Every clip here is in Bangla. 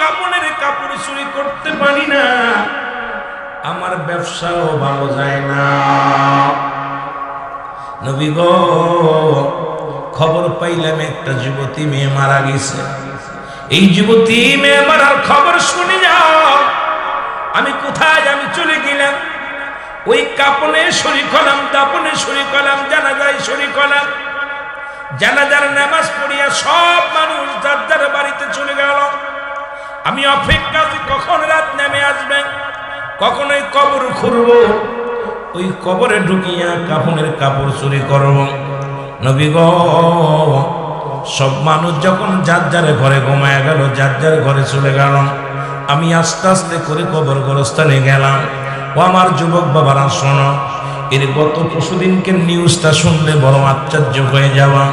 কাপড়ের কাপড় চুরি করতে পারি না, আমার ব্যবসাও ভালো যায় না। নবী গো, খবর পাইলাম একটা যুবতী মেয়ে মারা গেছে। এই যুবতী মেয়ে মারার খবর শুনে যাও, আমি কোথায় আমি চলে গেলাম, ওই কাপনে শরীক হলাম, দাপনে শরীক হলাম, জানাজায় শরীক হলাম। জানাজার নামাজ পড়িয়া সব মানুষ যার যার বাড়িতে চলে গেল। আমি অপেক্ষা আছি কখন রাত নেমে আসবে, কখন ওই কবর খুঁড়ব, ওই কবরে ঢুকিয়া কাপনের কাপড় চুরি করব। নবী গো, সব মানুষ যখন যার যার ঘরে ঘুমায় গেল, যার যার ঘরে চলে গেল, আমি আস্তে আস্তে করে কবর গোরস্থানে গেলাম। ও আমার যুবক বাবারা শোনো, এর গত পরশুদিনকে নিউজটা শুনলে বড় আশ্চর্য হয়ে যাওয়া।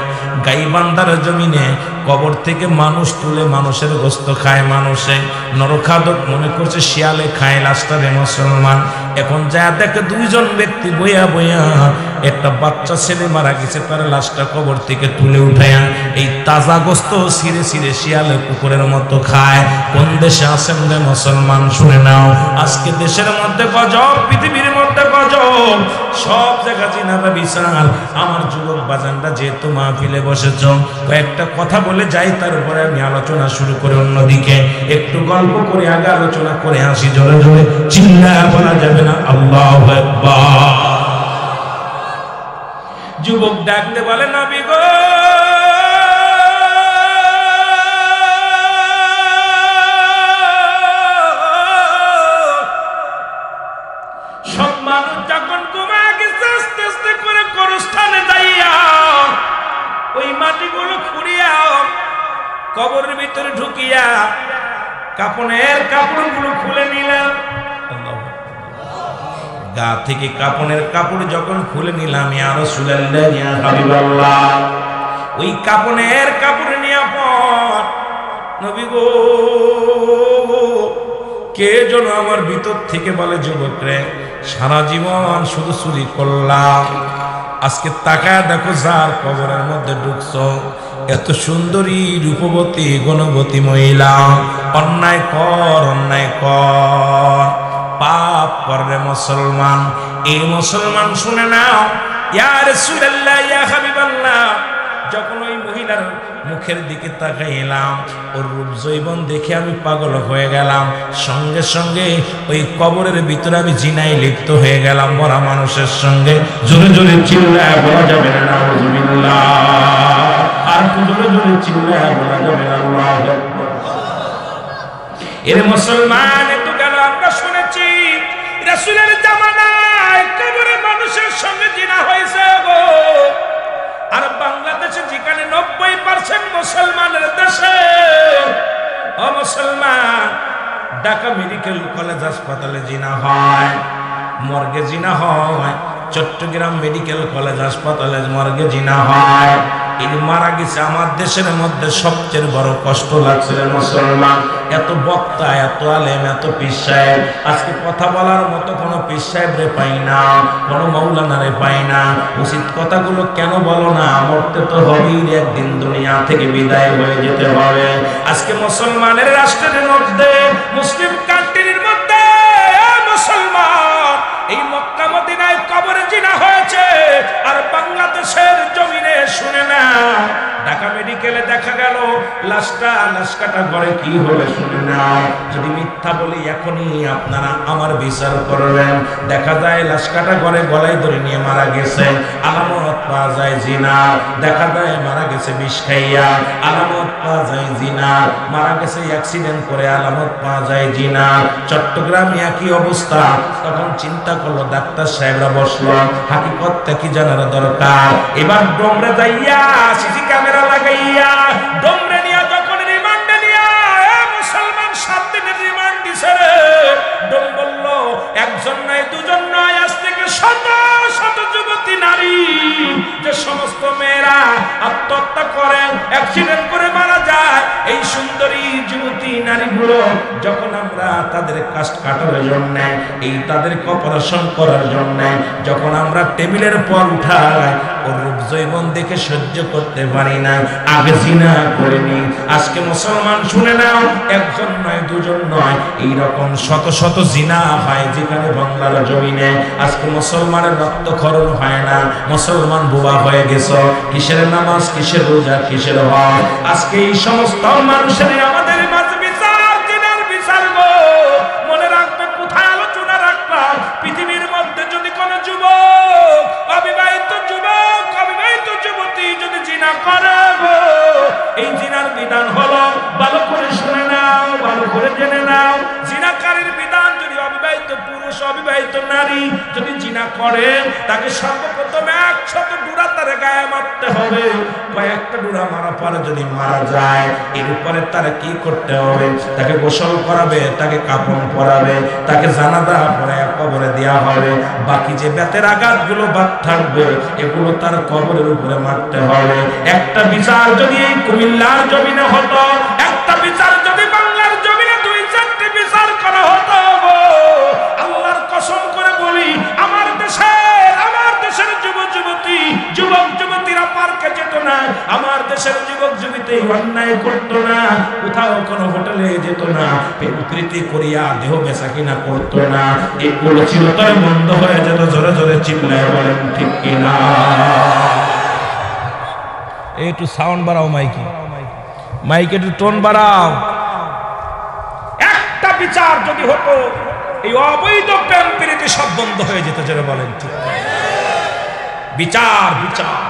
গাইবান্ধার জমিনে কবর থেকে মানুষ তুলে মানুষের গোস্ত খায়, মানুষে নরখাদক মনে করছে শিয়ালে খায় লাশটারে মুসলমান। এখন যা দেখে দুইজন ব্যক্তি বইয়া বইয়া একটা বাচ্চা ছেলে মারা গেছে, তার লাশটা কবর থেকে তুলে উঠায়া এই তাজা গোস্ত ছিঁড়ে ছিঁড়ে শিয়ালে কুকুরের মতো খায়। কোন দেশে আছেন রে মুসলমান, শুনে নাও। আজকে দেশের মধ্যে গজব, পৃথিবীর মধ্যে গজব, সব জায়গা জিনাবা বিশাল। আমার যুবক বাজানরা যেহেতু মাহফিলে বসেছ, কয়েকটা কথা বলে যাই, তার উপরে আমি আলোচনা শুরু করে অন্যদিকে একটু গল্প করে আগে আলোচনা করে আসি। জোরে জোরে চিল্লায়া বলা যাবে না আল্লাহু আকবার। যুবক ডাকতে বলে, নবী গো, সব মানুষ যখন ঘুমায় গেছে, আস্তে আস্তে করে কবরস্থানে যাইয়া ওই মাটিগুলো খুঁড়িয়া কবরের ভিতরে ঢুকিয়া কাপনের কাপড়গুলো খুলে নিলাম। গা থেকে কাপনের কাপড় যখন খুলে নিলাম, ইয়া রাসূলুল্লাহ, ইয়া হাবিবাল্লাহ, ওই কাপনের কাপড় নিয়ে পর নবী গো, কে যেন আমার ভিতর থেকে বলে, যুবক রে, সারা জীবন শুধু চুরি করলাম, আজকে তাকায় দেখো যার কবরের মধ্যে ঢুকছো, এত সুন্দরী রূপবতী গুণবতী মহিলা, অন্যায় কর, অন্যায় কর, পাপ করে মুসলমান। এই মুসলমান শুনে নাও, ইয়া রাসূলুল্লাহ, ইয়া হাবিবাল্লাহ, যখন ওই মহিলার মুখের দিকে তাকাইলাম, ওর রূপ জৈবন দেখে আমি পাগল হয়ে গেলাম। সঙ্গে সঙ্গে ওই কবরের ভিতরে আমি জিনায় লিপ্ত হয়ে গেলাম মরা মানুষের সঙ্গে। জোরে জোরে চিল্লায় বলা যাবে না নাউযুবিল্লাহ, আর জোরে জোরে চিল্লায় বলা যাবে না আল্লাহু আকবার। এর মুসলমান, একটু গেল আমরা শুনেছি রাসূলের জামানায় কবরে মানুষের সঙ্গে জিনা হয়েছে গো। আর বাংলাদেশে যেখানে 90% মুসলমানের দেশে, ও মুসলমান, ঢাকা মেডিকেল কলেজ হাসপাতালে জিনা হয়, মর্গে জিনা হয়, চট্টগ্রাম মেডিকেল কলেজ হাসপাতালে মর্গে জিনা হয়। এই মারা গেছে আমার দেশের মধ্যে সবচেয়ে বড় কষ্ট লাগছে মুসলমান। এত বক্তা, এত আলেম, এত পীর সাহেব, আজকে কথা বলার মতো কোনো পীর সাহেব রে পাই না, কোনো মাওলানা রে পাই না। উচিত কথাগুলো কেন বলো না? মরতে তো হবেই, একদিন দুনিয়া থেকে বিদায় হয়ে যেতে হবে। আজকে মুসলমানের রাষ্ট্রের মধ্যে, মুসলিম কান্ট্রির মধ্যে মুসলমান, এই মক্কা মদিনায় কবরে জিনা হয়েছে, আর বাংলাদেশের জমিনে শুনে না ঢাকা মেডিকেলে দেখা গেল লাশ কাটা ঘরে কি হলে শুনে না। যদি মিথ্যা বলি এখনই আপনারা আমার বিচার করবেন। দেখা যায় লাশ কাটা ঘরে গলায় ধরে নিয়ে মারা গেছে, আলামত পাওয়া যায় জিনা। দেখা যায় মারা গেছে বিষ খাইয়া, আলামত পাওয়া যায় জিনা। মারা গেছে অ্যাক্সিডেন্ট করে, আলামত পাওয়া যায় জিনা। চট্টগ্রামে একই অবস্থা। তখন চিন্তা করলো ডাক্তার সাহেবরা, বসলো, হাকিকতটা কি জানার দরকার। এবার ডোমরে যাইয়া সিসি ক্যামেরা লাগাইয়া ডোমরে নিয়ে যখন রিমান্ডে নিয়ে মুসলমান 7 দিনের রিমান্ড দিছে রে। ডোম বলল, একজন নয়, দুজন নয়, আজ থেকে শত শত যুবতী নারী, যে সমস্ত মেয়েরা আত্মহত্যা করে, অ্যাক্সিডেন্ট করে মারা যায়, এই সুন্দরী যুবতী নারীগুলো যখন আমরা তাদের কাস্ট কাটার জন্য, এই তাদেরকে অপারেশন করার জন্য যখন আমরা টেবিলের পর উঠাই, ওর রূপ যৌবন দেখে সহ্য করতে পারি না, আগে জিনা করিনি। আজকে মুসলমান শুনে নাও, একজন নয় দুজন নয়, এইরকম শত শত জিনা হয় যেখানে বাংলার জমিনে। আজকে মুসলমানের রক্তক্ষরণ হয় না, মুসলমান বোবা হয়ে গেছে। কিসের নামাজ, কিসের রোজা, কিসের হজ? আজকে এই সমস্ত মানুষের আমাদের মাঝে বিচার, জিনার বিচার গো। মনে রাখবে কোথায় আলোচনা রাখলাম, পৃথিবীর মধ্যে যদি কোনো যুবক, অবিবাহিত যুবক, অবিবাহিত যুবতী যদি জিনা করে গো, এই জিনার বিধান হলো, ভালো করে শুনে নাও, ভালো করে জেনে নাও, জিনাকারীর বিধান যদি অবিবাহিত পুরুষ, অবিবাহিত নারী যদি জিনা করে, তাকে সর্বপ্রথম 100 ডুরা তার গায়ে মারতে হবে। কয়েকটা ডুরা মারা পরে যদি মারা যায়, এর উপরে তারা কি করতে হবে? তাকে গোসল করাবে, তাকে কাফন পরাবে, তাকে জানাজা পড়ে কবরে দেওয়া হবে। বাকি যে বেতের আঘাতগুলো বাদ থাকবে, এগুলো তার কবরের উপরে মারতে হবে। একটা বিচার যদি এই কুমিল্লার জমিনে হতো, একটা বিচার যদি বাংলার জমিনে 2-4টি বিচার করা হতো, আল্লাহর কসম করে বলি, আমার দেশের যুবক যুবতী, যুবক যুবতীরা পার্কে যেত না, আমার দেশের যুবক যুবতী অন্যায় করতো না, কোথাও কোনো হোটেলে যেত না, প্রীতি করিয়া দেহ বেচা কিনা করতো না, এগুলো ছিল তাই বন্ধ হয়ে যেত। জোরে জোরে চিল্লায় বলেন ঠিক কিনা? একটু সাউন্ড বাড়াও, মাইকে একটু টোন বাড়াও। একটা বিচার যদি হতো, এই অবৈধ প্রেম প্রীতি সব বন্ধ হয়ে যেত। যারা বলেন ঠিক বিচার, বিচার।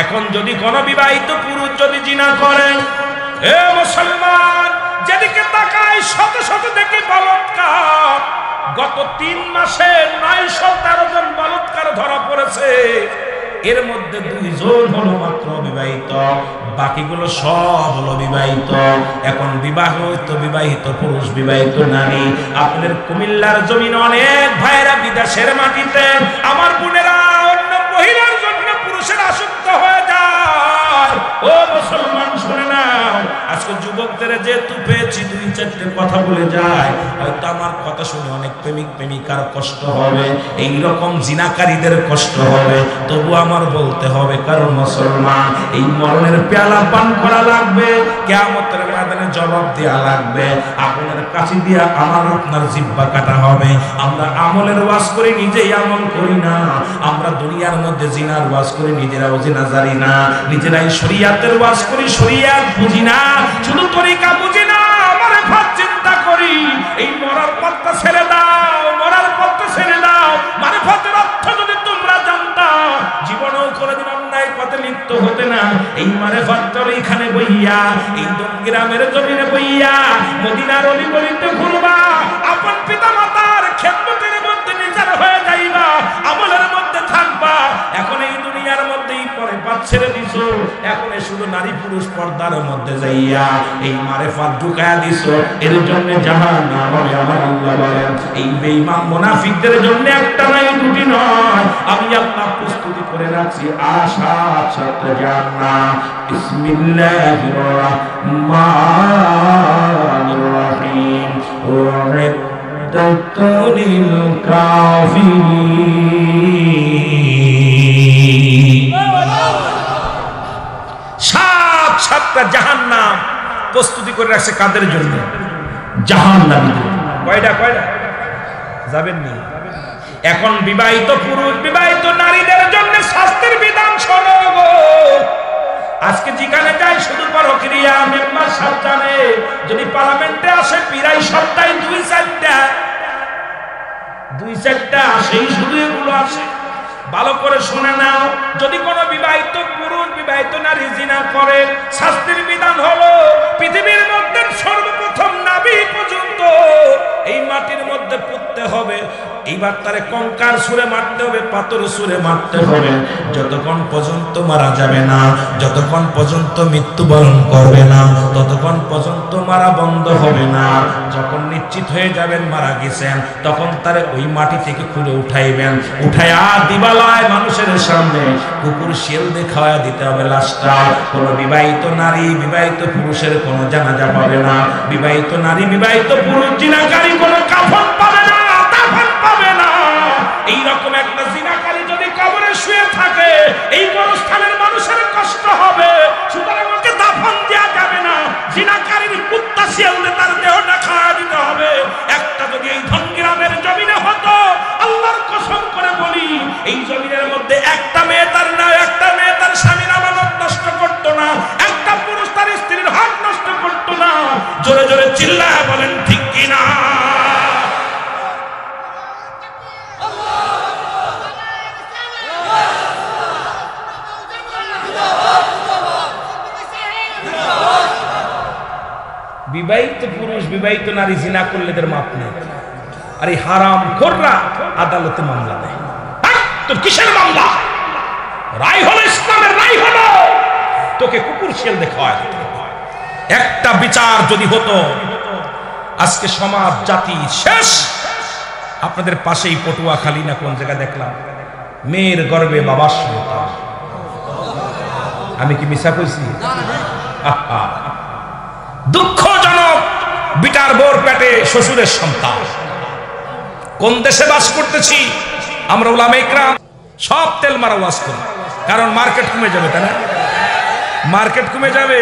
এখন যদি কোন বিবাহিত পুরুষ যদি জিনা করে, এ মুসলমান, যেদিকে তাকায় শত শত দেখি বলৎকার। গত 3 মাসে 913 জন বলৎকার ধরা পড়েছে। এর মধ্যে 2 জন হলো মাত্র বিবাহিত, বাকিগুলো সব হলো বিবাহিত। এখন বিবাহিত পুরুষ, বিবাহিত নারী। আপনাদের কুমিল্লার জমিন অনেক ভাইরা বিদেশের মাটিতে, আমার বোনেরা অন্য মহিলার জন্য পুরুষের আসক্ত হয়ে যায়। ও মুসলমান শুনে নাও, আজকে যুবকদের যেহেতু পেয়েছি 2-4টে কথা বলে যায়, হয়তো আমার কথা শুনে অনেক প্রেমিক প্রেমিকার কষ্ট হবে, এইরকম জিনাকারীদের কষ্ট হবে, তবু আমার বলতে হবে, কারণ মুসলমান এই মরণের পেয়ালা পান করা লাগবে, কিয়ামতের ময়দানে জবাব দেওয়া লাগবে। আপনার কাছে দিয়া আমার আপনার জিহ্বা কাটা হবে। আমরা আমলের ওয়াজ করি, নিজেই আমল করি না। আমরা দুনিয়ার মধ্যে জিনার ওয়াজ করি, নিজেরাও জিনা জানি না। নিজেরাই শরিয়াতের ওয়াজ করি, শরিয়াত বুঝি না। শুধু তরিকা বুঝি না, আমারে ভাত চিন্তা করি। এই মরার পথটা ছেড়ে দাও, মরার পথটা ছেড়ে দাও। মারিফতের অর্থ যদি তোমরা জানতা, জীবনেও কোনোদিন অন্যায় পথে লিপ্ত হতে না। এই মারিফতটা এখানে বইয়া, এই গ্রামের জমিনে বইয়া, মদিনার অলি গলিতে ঘুরবা, আপন পিতা মাতার খেদমতের মধ্যে নিজের হয়ে যাইবা, আমলের মধ্যে থাকবা। এখন এই দুনিয়ার মধ্যেই পরে পাত ছেড়ে দিছো, এখন শুধু নারী পুরুষ পর্দার মধ্যে যাইয়া এই মারিফত ঢুকায়া দিছো। এর জন্য জাহান্নাম হবে। আমার আল্লাহ বলেন, এই বেঈমান মুনাফিকদের জন্য একটা নয়, 2টি নয়, আমি আল্লাহ প্রস্তুতি করে রাখছি আসাদ সাথে জান্নাত। বিসমিল্লাহির রহমানির রহিম। উ'ইদ্দাত লিল কাফিরিন। 7টা জাহান্নাম প্রস্তুতি করে রাখছে কাদের জন্য? জাহান্নামীদের। কয়টা যাবেন না? এখন বিবাহিত পুরুষ, বিবাহিত নারীদের জন্য শাস্তির বিধান শোনো গো। আজকে যেখানে যাই শুধু পরক্রিয়া, মেম্বার সাহেব জানে, যদি পার্লামেন্টে আসে প্রায় সপ্তাহে 2-4টা আসেই, শুধু এগুলো আসে। ভালো করে শুনে নাও, যদি কোনো বিবাহিত পুরুষ, বিবাহিত নারী জিনা করে, শাস্তির বিধান হলো পৃথিবীর মধ্যে সর্বপ্রথম নাভি পর্যন্ত এই মাটির মধ্যে পুঁততে হবে। এইবার তারে কঙ্কার সুরে মারতে হবে, পাথর সুরে মারতে হবে, যতক্ষণ পর্যন্ত মারা যাবে না, যতক্ষণ পর্যন্ত মৃত্যুবরণ করবে না, ততক্ষণ পর্যন্ত মারা বন্ধ হবে না। যখন নিশ্চিত হয়ে যাবেন মারা গেছেন, তখন তারে ওই মাটি থেকে খুলে উঠাইবেন। উঠাইয়া দিবালয় মানুষের সামনে কুকুর শিয়াল দিয়ে খাওয়া দিতে হবে লাশটা। কোনো বিবাহিত নারী, বিবাহিত পুরুষের কোনো জানাজা পাবে না। বিবাহিত নারী, বিবাহিত পুরুষ জিনাকারী কোনো কাফন পাবে না, দাফন পাবে না। এইরকম একটা জিনাকারী যদি কবরে শুয়ে থাকে, এই বড় বিবাহিত পুরুষ বিবাহিত নারী জিনা করলে এদের মাপ নেই, আর এই হারাম খোররা আদালতে মামলা দেয়। তোর কিসের মামলা? রায় হলো ইসলামের রায় হলো তোকে কুকুর শেল দেখায়। একটা বিচার যদি হতো, আজকে সমাজ জাতি শেষ। আপনাদের পাশেই পটুয়াখালী না কোন জায়গায় দেখলাম, মেয়ের গর্ভে বাবার সন্তান। আমি কি মিছা কইছি? দুঃখজনক, বিটার বোর পেটে শ্বশুরের সন্তান। কোন দেশে বাস করতেছি আমরা? উলামা ইকরাম সব তেল মারা ওয়াজ করি, কারণ মার্কেট কমে যাবে, তাই না? মার্কেট কমে যাবে।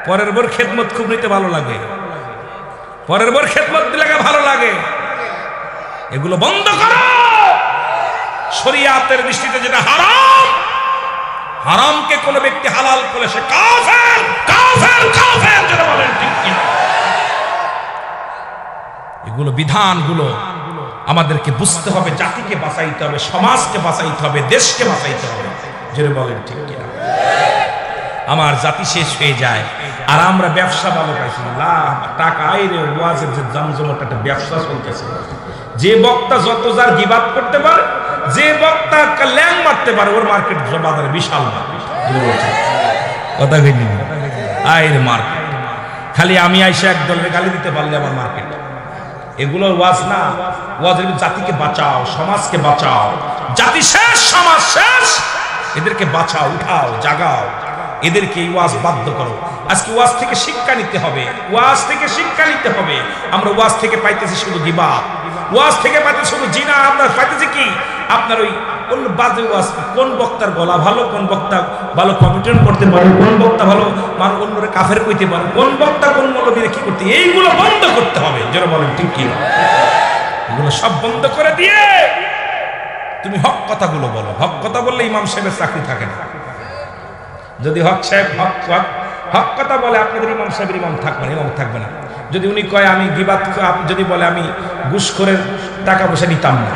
পরের বোর খেদমত খুব নিতে ভালো লাগে, পরের বোর খেদমত দিলে ভালো লাগে। এগুলো বন্ধ করো। শরিয়াতের দৃষ্টিতে যেটা হারাম, হারামকে কোন ব্যক্তি হালাল করে সে কাফের, কাফের, কাফের যেটা বলেন ঠিক কিনা? এগুলো বিধানগুলো আমাদেরকে বুঝতে হবে, জাতিকে বাঁচাইতে হবে, সমাজকে বাঁচাইতে হবে, দেশকে বাঁচাইতে হবে, যেটা বলেন ঠিক কিনা? আমার জাতি শেষ হয়ে যায় আর আমরা ব্যবসা ভালো পাইছি, লাভ টাকা আইরে ওয়াজের যে জমজমট একটা ব্যবসা চলতেছে। যে বক্তা যত যার গিবাত করতে পারে, যে বক্তা ল্যাং মারতে পারে, ওর মার্কেট বাজারে বিশাল মার্কেট। কথা কইনি আইরে মার্কেট। খালি আমি আইসা একদলের গালি দিতে পারলে আমার মার্কেট। এগুলো ওয়াজ না, ওয়াজের জাতিকে বাঁচাও, সমাজকে বাঁচাও। জাতি শেষ, সমাজ শেষ, এদেরকে বাঁচাও, উঠাও, জাগাও, এদেরকে এই ওয়াজ বাধ্য করো। আজকে ওয়াজ থেকে শিক্ষা নিতে হবে, ওয়াজ থেকে শিক্ষা নিতে হবে। আমরা ওয়াজ থেকে পাইতেছি শুধু গিবাত, ওয়াজ থেকে পাইতেছি শুধু জিনা। আমরা পাইতেছি কি? আপনার ওই কোন বাজে ওয়াজ, কোন বক্তার গলা ভালো, কোন বক্তা ভালো কমিটন করতে পারে, কোন বক্তা ভালো মানুষ অন্যরে কাফের কইতে পারে, কোন বক্তা কোন মৌলবীরে কি করতে, এইগুলো বন্ধ করতে হবে। যারা বলেন ঠিক কি? এগুলো সব বন্ধ করে দিয়ে তুমি হক কথাগুলো বলো। হক কথা বললে ইমাম সাহেবের চাকরি থাকে না। যদি হক সাহেব হক কথা বলে, আপনাদের ইমাম সাহেবের ইমাম থাকবে না, ইমাম থাকবে না। যদি উনি কয় আমি গিবাত, যদি বলে আমি ঘুষখোরের টাকা পয়সা নিতাম না,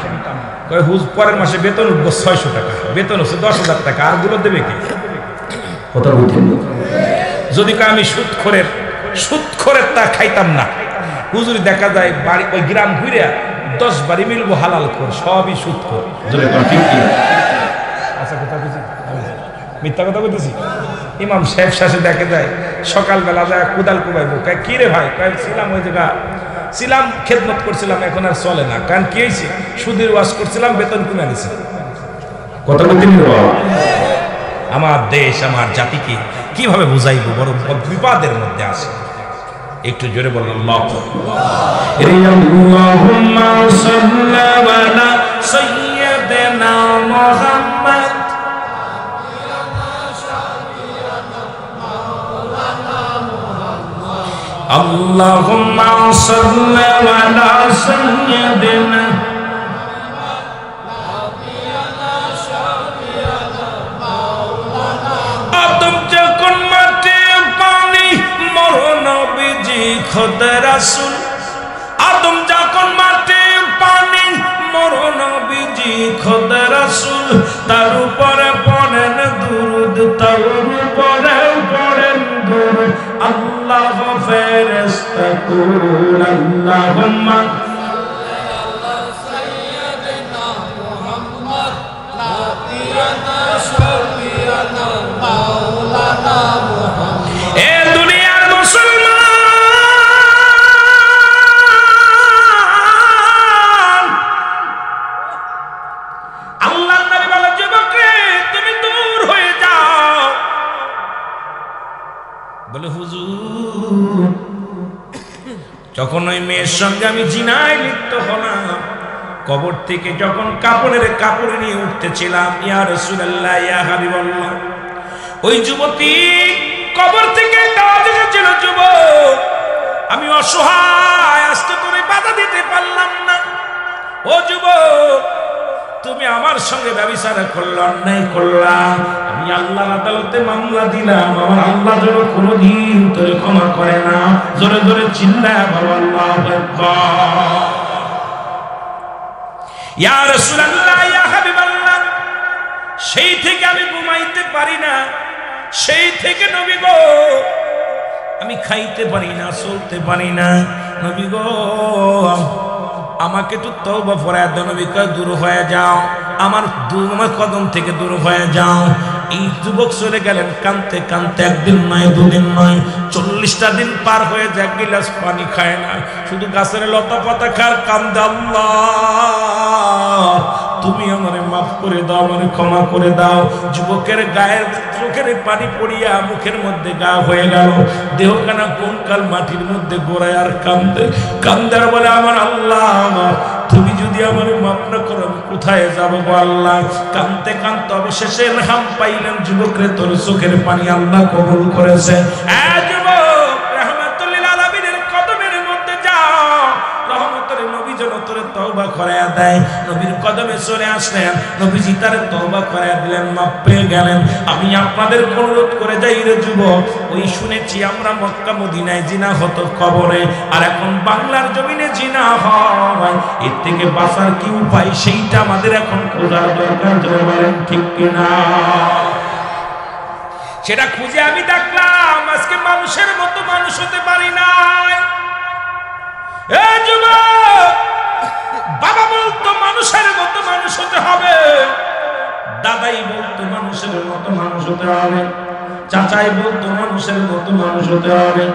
কয় হুজ পরের মাসে বেতন উঠবো 600 টাকা, বেতন হচ্ছে 10,000 টাকা, আর গুলো দেবে কে? কথা বুঝেন? যদি কয় আমি সুদখোরের তা খাইতাম না, হুজুরি দেখা যায় বাড়ি ওই গ্রাম ঘুরে 10 বাড়ি মিলবো হালাল খোর, সবই সুদখোর। আচ্ছা, কথা বুঝি? মিথ্যা কথা বলতেছি? ইমাম সাহেব শেষে দেখে যায় সকালবেলা যায় কুদাল কুবাইবো, কয় কি রে ভাই? কয় ছিলাম ওই জায়গা, ছিলাম খেদমত করছিলাম, এখন আর চলে না। কারণ কি হয়েছে? সুদের ওয়াজ করছিলাম, বেতন কমে গেছে। কথা বলতে আমার দেশ, আমার জাতিকে কিভাবে বুঝাইবো? বড় বিপদের মধ্যে আছে। একটু জোরে বললাম আল্লাহুম্মা সাল্লি আলা সাইয়্যিদিনা মুহাম্মদ। আল্লাহুম্মা সাল্লি আলা সাইয়্যিদিনা আদম যখন মাটি পানি মরণ নবীজি খোদা রাসূল। আদম যখন মাটি পানি মরণ নবীজি খোদা রাসূল। তার উপরে পড়েন দুরূদ, তার উপরে পড়েন দুরূদ। আল্লাহ ফেরেশতা কুল আল্লাহুম্মা সাইয়্যিদিনা মুহাম্মদ নাবিয়ানা শাফিয়ানা মাওলানা মুহাম্মদ। এ দুনিয়ার মুসলমান, আল্লাহর নবী বলে যুবক রে তুমি দূর হয়ে যাও। বলে হুজুর যখন ওই মেয়ের সঙ্গে আমি জিনায় লিপ্ত হলাম, কবর থেকে যখন কাপড় নিয়ে উঠতেছিলাম, ইয়া রাসূলুল্লাহ ইয়া হাবিবাল্লাহ, ওই যুবতী কবর থেকে আওয়াজ এসেছিল, যুবক আমি অসহায়, আজকে তুমি বাধা দিতে পারলাম না। ও যুবক তুমি আমার সঙ্গে ব্যভিচার করলে, অন্যায় করলাম, আমি আল্লাহর আদালতে মামলা দিলাম, আমার আল্লাহ যেন কোনোদিন তোরে ক্ষমা করে না। জোরে জোরে চিল্লায় বলো আল্লাহু আকবার। ইয়া রাসূলুল্লাহ ইয়া হাবিবাল্লাহ, সেই থেকে আমি ঘুমাইতে পারি না, সেই থেকে নবী গো আমি খাইতে পারি না, চলতে পারি না। নবী গো আমাকে তো তওবা ফরমায় দাও। নবী কয় দূর হয়ে যাও, আমার কদম থেকে দূর হয়ে যাও। এই যুবক চলে গেলেন কানতে কানতে, একদিন নয় দুদিন নয় 40টা দিন পার হয়ে যায়, গিলাস পানি খায় না, শুধু গাছের লতা পাতা খার কান্দে। আল্লাহ তুমি আমারে মাফ করে দাও, আমারে ক্ষমা করে দাও। যুবকের গায়ের চোখের পানি পড়িয়া মুখের মধ্যে গা হয়ে গেল, দেহখানা কোনকাল মাটির মধ্যে গোড়ায় আর কান্দে কান্দার বলে আমার আল্লাহ তুমি যদি আমার মাফ না করো আমি কোথায় যাবো গো আল্লাহ। কানতে কানতে অবশেষে হাম পাইলেন যুবকরে তোর চোখের পানি আল্লাহ কবুল করেছে। যুবক রাহমাতুল্লিল আলামিনের কদমের মধ্যে যাও, রহমতের নবী যেন তোরে তওবা করায়া দেয়। নবীর কদমে চলে আসলেন, নবীজি তারে তওবা করায়া দিলেন, মাফ পেয়ে গেলেন। আমি আপনাদের অনুরোধ করে যাই রে যুবক, ওই শুনেছি আমরা মক্কা মদিনায় জিনা হতো কবরে, আর এখন বাংলার জমিনে জিনা হয়। এর থেকে বাঁচার কি উপায় সেইটা আমাদের এখন খোঁজার দরকার, জোরে বলেন ঠিক কিনা? সেটা খুঁজে আমি দেখলাম আজকে মানুষের মতো মানুষ হতে পারি নাই। বাবা বলতো মানুষের মতো মানুষ হতে হবে, দাদাই বলতো মানুষের মতো মানুষ হতে হবে, চাচাই বলতো মানুষের মতো মানুষ হতে হবে,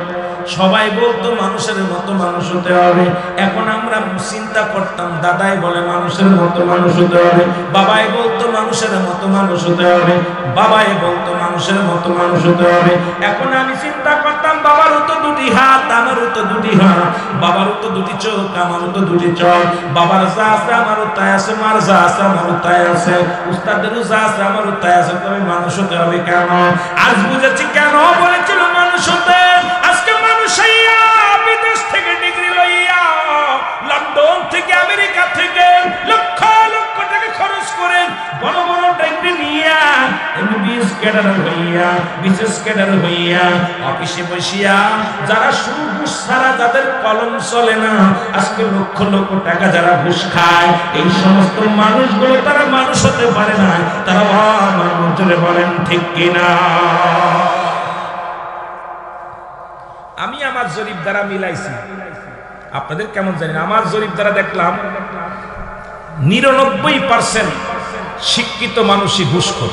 সবাই বলতো মানুষের মতো মানুষ হতে হবে। এখন আমরা চিন্তা করতাম দাদাই বলে মানুষের মতো মানুষ হতে হবে, বাবাই বলতো মানুষের মতো মানুষ হতে হবে, বাবাই বলতো মানুষের মতো মানুষ হতে হবে। এখন আমি চিন্তা করতাম বাবারও তো দুটি হাত, আমারও তো দুটি হাত, বাবারও তো দুটি চোখ, আমারও তো দুটি চোখ, বাবার যা আছে আমারও তাই আছে, মার যা আছে আমারও তাই আছে, উস্তাদেরও যা আছে আমারও তাই আছে। তবে মানুষ হতে হবে কেন? আজ বুঝেছি কেন বলেছিল মানুষ হতে। আজকে মানুষ বিদেশ থেকে ডিগ্রি লইয়া, লন্ডন থেকে আমেরিকা থেকে লক্ষ লক্ষ টাকা খরচ করে বড় বড় ডিগ্রি নিয়া এমবিবিএস ক্যাডার হইয়া, বিশেষ ক্যাডার হইয়া অফিসে বসিয়া যারা ঘুষ ছাড়া যাদের কলম চলে না, আজকে লক্ষ লক্ষ টাকা যারা ঘুষ খায়, এই সমস্ত মানুষগুলো তারা মানুষ হতে পারে না। তারা মানুষ বলেন ঠিক কিনা? আমি আমার জরিপ দ্বারা মিলাইছি, আপনাদের কেমন জানি না, আমার জরিপ দ্বারা দেখলাম 99% শিক্ষিত মানুষই ঘুষখোর।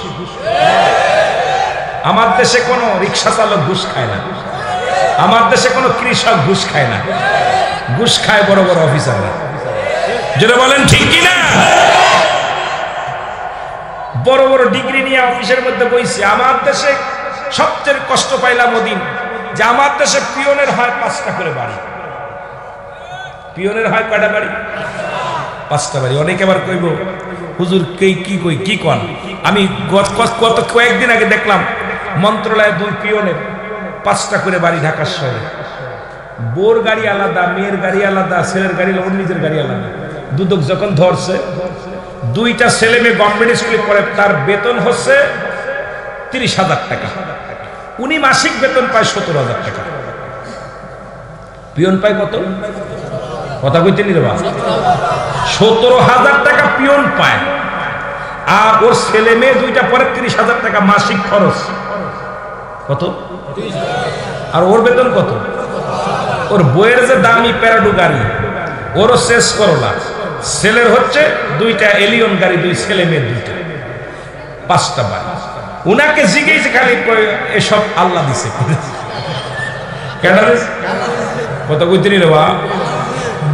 আমার দেশে কোনো রিক্সা চালক ঘুষ খায় না, আমার দেশে কোনো কৃষক ঘুষ খায় না, ঘুষ খায় বড় বড় অফিসাররা। যেটা বলেন ঠিক কিনা? বড় বড় ডিগ্রি নিয়ে অফিসের মধ্যে বইছে। আমার দেশে সবচেয়ে কষ্ট পাইলাম ওদিন যে আমার দেশে পিয়নের হয় 5টা করে বাড়ি। পিয়নের হয় কয়টা বাড়ি? 5টা বাড়ি। অনেকে আবার কইব হুজুর কি কন? আমি গত কয়েকদিন আগে দেখলাম মন্ত্রণালয়ে 2 পিয়নের 5টা করে বাড়ি ঢাকার শহরে। বোর গাড়ি আলাদা, মেয়ের গাড়ি আলাদা, ছেলের গাড়ি আলাদা, নিজের গাড়ি আলাদা। দুদক যখন ধরছে, 2টা ছেলে মেয়ে গভর্নমেন্ট স্কুলে পড়ে, তার বেতন হচ্ছে 30,000 টাকা, উনি মাসিক বেতন পায় 17,000 টাকা। পিয়ন পায় কত? কথা কইতে নি রে বাবা? 17,000 টাকা পিয়ন পায়, আর ওর ছেলে মেয়ে 2টা পরে 30,000 টাকা মাসিক খরচ। কত? আর ওর বেতন কত? ওর বইয়ের যে দামি প্যারাডো গাড়ি, ওরও শেষ করলা। ছেলের হচ্ছে 2টা এলিয়ন গাড়ি, 2 ছেলে মেয়ে 2টা, 5টা বাড়ি। উনাকে জিজ্ঞেস খালি এসব আল্লাহ দিছে। কত কইতে রে বা?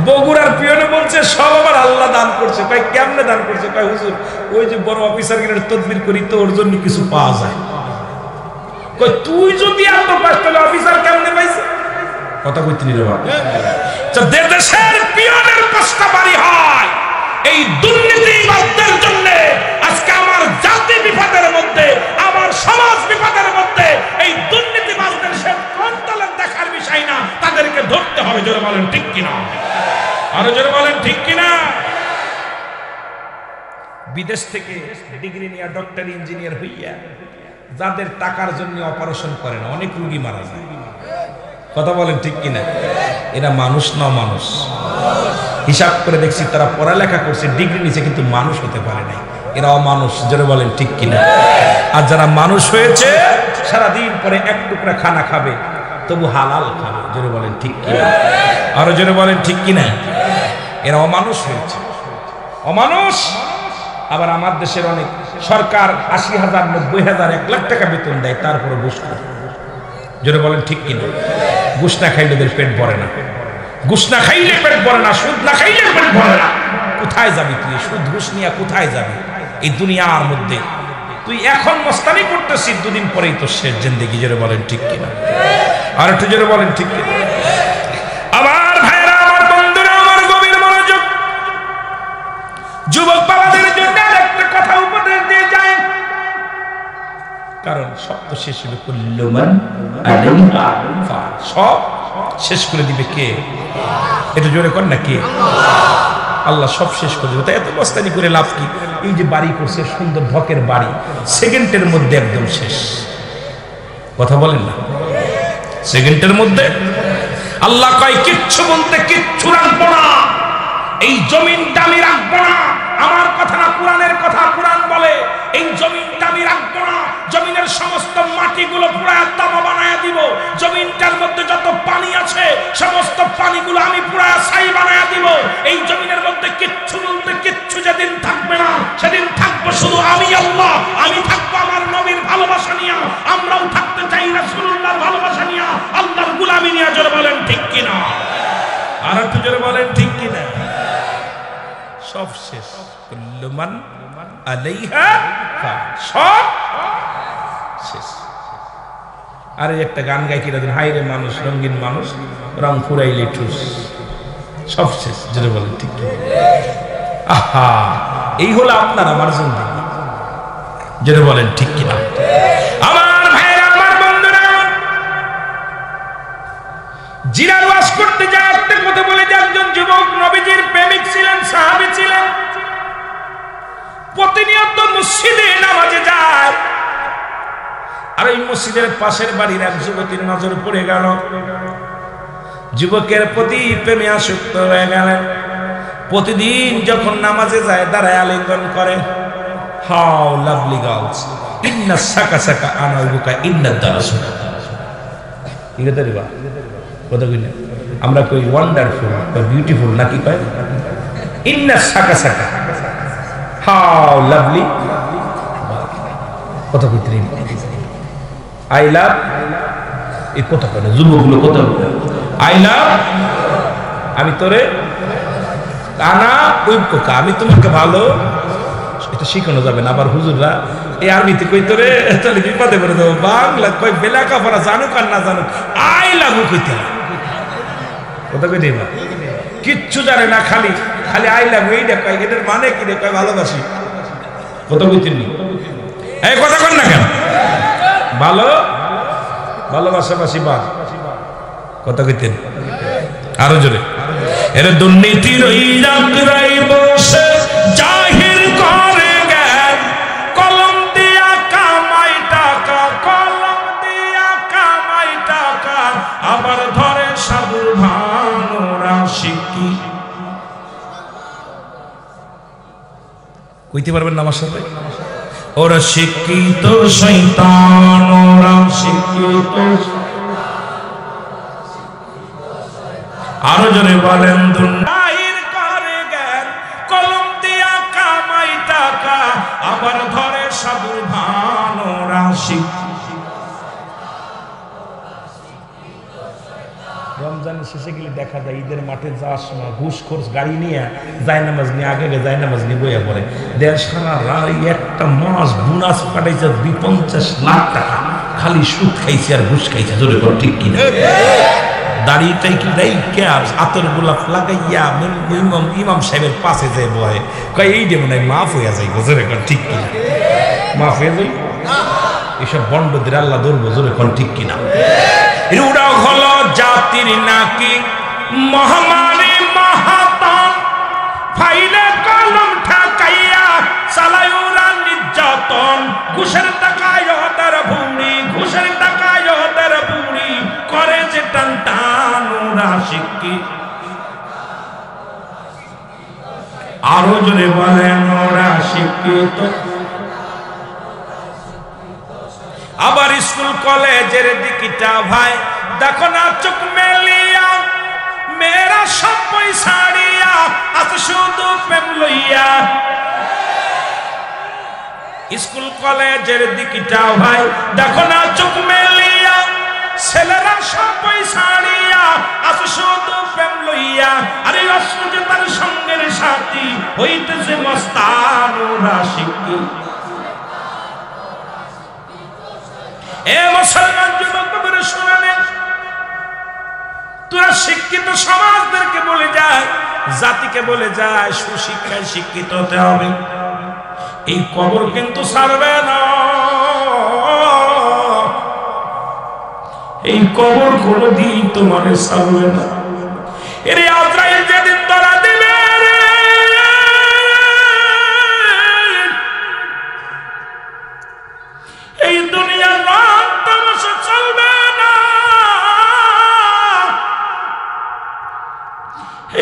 বগুড়ার পিয়নে বলছে সব আবার আল্লাহ দান করছে। কয় কেমনে দান করছে? কয় হুজুর ওই যে বড় অফিসার গিয়ে তদবির করি তো ওর জন্য কিছু পাওয়া যায়। কয় তুই যদি এত পাস তাহলে অফিসার কেমনে পাইছে? কথা কইতে রে বা? দেশের পিয়নের 5টা বাড়ি হয় এই দুর্নীতিবাজদের জন্য। আজকে আমার জাতি বিপদের মধ্যে, আমার সমাজ বিপদের মধ্যে। এই দুর্নীতিবাজদের সে কোনতলের দেখার বিষয় না, তাদেরকে ধরতে হবে। জোরে বলেন ঠিক কিনা? আরো জোরে বলেন ঠিক কিনা? বিদেশ থেকে ডিগ্রি নিয়ে ডক্টর ইঞ্জিনিয়ার হইয়া যাদের টাকার জন্য অপারেশন করে না, অনেক রোগী মারা যায়। কথা বলেন ঠিক কিনা? এরা মানুষ না মানুষ? হিসাব করে দেখছি তারা পড়ালেখা করছে, ডিগ্রি নিছে, কিন্তু মানুষ হতে পারে নাই। এরা অমানুষ। যারা বলেন ঠিক কিনা? আর যারা মানুষ হয়েছে সারাদিন পরে 1 টুকরা খানা খাবে, তবু হালাল খাবে। জোরে বলেন ঠিক কিনা? আরো জোরে বলেন ঠিক কিনা? এরা অমানুষ হয়েছে, অমানুষ। আবার আমার দেশের অনেক সরকার ৮০,০০০, ৯০,০০০, ১ লাখ টাকা বেতন দেয়, তারপরে ঘুষ খায়। জোরে বলেন ঠিক কিনা? ঘুষ না খাইলে ওদের পেট ভরে না, ঘুষ না খাইলে পেট ভরে না, সুদ না খাইলে পেট ভরে না। কোথায় যাবি তুই? সুদ ঘুষ নিয়ে কোথায় যাবি এই দুনিয়ার মধ্যে? তুই এখন মস্তানি করতেছিস, দুদিন পরেই তো শেষ জিন্দেগি। জোরে বলেন ঠিক কিনা? আর একটু জোরে বলেন ঠিক কিনা? আমার ভাইরা, আমার বন্ধুরা, আমার গভীর মনোযোগ। যুবক বাবাদের জন্য একটা কথা উপদেশ দিয়ে যায়, কারণ সব তো শেষ হবে। কুল্লুমান আলাইহা ফান, সব শেষ করে দিবে কে? এটা জোরে কর না, কে? আল্লাহ সব শেষ করে দেবে। তাই এত মস্তানি করে লাভ কি? এই যে বাড়ি করছে, সুন্দর ঢকের বাড়ি, সেকেন্ডের মধ্যে একদম শেষ। কথা বলেন না? সেকেন্ডের মধ্যে। আল্লাহ কয় কিচ্ছু বলতে কিচ্ছু রাখবো না, এই জমিনটা আমি রাখবো না। আমার কথা না, কোরআনের কথা। কোরআন বলে এই জমিনটা আমি রাখবো না, জমিনের সমস্ত মাটিগুলো পুরায় তামা বানায় দিব। জমিনটার মধ্যে যত পানি আছে সমস্ত পানিগুলো আমি পুরায় ছাই বানায় দিব। এই জমিনের মধ্যে কিচ্ছু বলতে কিচ্ছু যেদিন থাকবে না, সেদিন থাকবো শুধু আমি আল্লাহ। আমি থাকবো আমার নবীর ভালোবাসা নিয়ে, আমরাও থাকতে চাই রাসূলুল্লাহর ভালোবাসা নিয়ে, আল্লাহর গোলামি নিয়ে। জোরে বলেন ঠিক কিনা? আর একটু জোরে বলেন ঠিক কিনা? সব শেষ। কুল্লুমান আলাইহা ফান, সব শেষ। আর একটা গান গাই কিনা দিন, হাই রে মানুষ, রঙিন মানুষ, রং ফুরাইলে ঠুস, সব শেষ। জোরে বলেন ঠিক কিনা? আহা, এই হলো আপনার আমার জিন্দেগি। জোরে বলেন ঠিক কিনা? আমার ভাইরা, আমার বন্ধুরা, জিরার ওয়াজ করতে যায় একটা কথা বলে যে একজন যুবক নবীজির প্রেমিক ছিলেন, সাহাবী ছিলেন, প্রতিনিয়ত মসজিদে নামাজে যায়। আর এই মসজিদের পাশের বাড়ির এক যুবতীর নজর পড়ে গেল। যুবকের প্রতি প্রেমে আসক্ত হয়ে গেলেন। প্রতিদিন যখন নামাজে যায় দাঁড়ায় আলিঙ্গন করে। হাউ লাভলি গার্লস, ইন্না সাকা সাকা আনাল বুকা ইন্না দারাসু। ঠিক আছে রে বা? কথা কইলে আমরা কই ওয়ান্ডারফুল বা বিউটিফুল, নাকি কয় ইন্না সাকা সাকা, হাউ লাভলি। কথা কইতে নেই, আই লাভ। এই কথা কয় না যুবকগুলো, কথা আই লাভ, আমি তোরে, আনা ওই কোকা, আমি তোমাকে ভালো। এটা শিখানো যাবে না। আবার হুজুররা এই আরবিতে কই তোরে, তাহলে বিপদে পড়ে দেবো। বাংলা কই বেলা কাপড়া জানুক আর না জানুক, আই লাভ কইতে। কথা কই নেই, কিচ্ছু জানে না, খালি খালি আই লাভ এইটা কয়। এটার মানে কি রে? কয় ভালোবাসি। কথা কইতে নি, এই কথা কন না কেন? ভালো ভালোবাসাবাসি বা কথা কইতেন। আরো জোরে। এর দুর্নীতির ওই রাত্রাই বসে জাহির করে জ্ঞান, কলম দিয়া কামাই টাকা, কলম দিয়া কামাই টাকা, আবার ধরে সাধুর ভানুরা শিকি। কইতে পারবেন না আমার সাথে? ওরা শিক্ষিত শয়তান, ওরা শিক্ষিত। আরো জনে বলেন দুর্নাহির করে জ্ঞান, কলম দিয়া কামাই টাকা, আবার ধরে সাধুর ভান, ওরা শিক্ষিত। রমজানের শেষে গেলে দেখা যায় ঈদের মাঠে যাওয়ার সময় ঘুষখোর গাড়ি নিয়ে জায়নামাজ নিয়ে আগে জায়নামাজ নিয়ে বইয়া পড়ে। দেড় সারা রাত একটা মাস বোনাস পাঠাইছে 50 লাখ টাকা, খালি সুদ খাইছে আর ঘুষ খাইছে। জোরে কর ঠিক কিনা? দাড়িটাই কি দেয় কে? আতর গোলাপ লাগাইয়া ইমাম সাহেবের পাশে যায় বয়ে, কয় এই যে মনে হয় মাফ হইয়া যাই। জোরে কর ঠিক কিনা? মাফ হয়ে যাই। এসব বন্ডদের আল্লাহ ধরবো। জোরে কর ঠিক কিনা? রুড়া হলো জাতির নাকি মহামারী মহাতন, ফাইলে কলম ঠাকাইয়া চালায় ওরা নির্যাতন। ঘুষের টাকায় ওদের ভুঁড়ি, ঘুষের টাকায় ওদের ভুঁড়ি, করে যে টান টান ওরা শিক্ষি। আরো জোরে বলেন ওরা শিক্ষিত। আবার স্কুল কলেজের দিকিটা ভাই দেখো না চোখ মেলিয়া মেয়েরা সব পয়সাড়িয়া আছে শুধু প্রেম লইয়া। স্কুল কলেজের দিকটা ভাই দেখো না চোখ মেলিয়া ছেলেরা সব পয়সাড়িয়া আছে শুধু প্রেম লইয়া। আরে অসুজে তার সঙ্গের সাথী হইতেছে মস্তান রাশিকি। এ মুসলমান যুবক বাবারা শুনালেন, তোরা শিক্ষিত সমাজদেরকে বলে যায়, জাতিকে বলে যায় সুশিক্ষায় শিক্ষিত হতে হবে। এই কবর কিন্তু ছাড়বে না, এই কবর কোনদিন তোমার ছাড়বে না। এর আজরাইল যেদিন ধরা দিবে এই দুনিয়ার রং তামাশা চলবে না,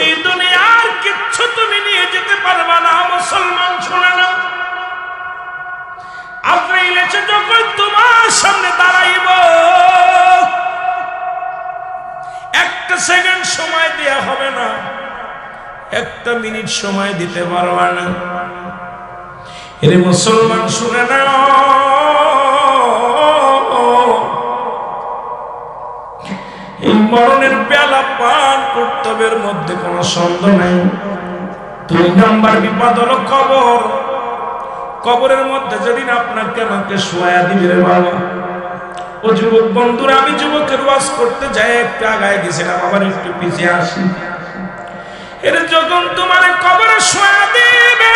এই দুনিয়ার কিচ্ছু তুমি নিয়ে যেতে পারবে না। মুসলমান শোনে না, আজরাইল এসে যখন তোমার সামনে দাঁড়াইব একটা সেকেন্ড সময় দেয়া হবে না, একটা মিনিট সময় দিতে পারবা না। এর মুসলমান শুনে না, এই মরণের পেয়ালা পান কর্তব্যের মধ্যে কোন সন্দেহ নাই। 2 নাম্বার বিপদ হলো কবর। কবরের মধ্যে যেদিন আপনাকে আমাকে শোয়া দিবে রে বাবা। ও যুবক বন্ধুরা, আমি যুবকের ওয়াজ করতে যাই একটু আগায় গেছিলাম, আবার একটু পিছিয়ে আসি। এর যখন তোমার কবরে শোয়া দিবে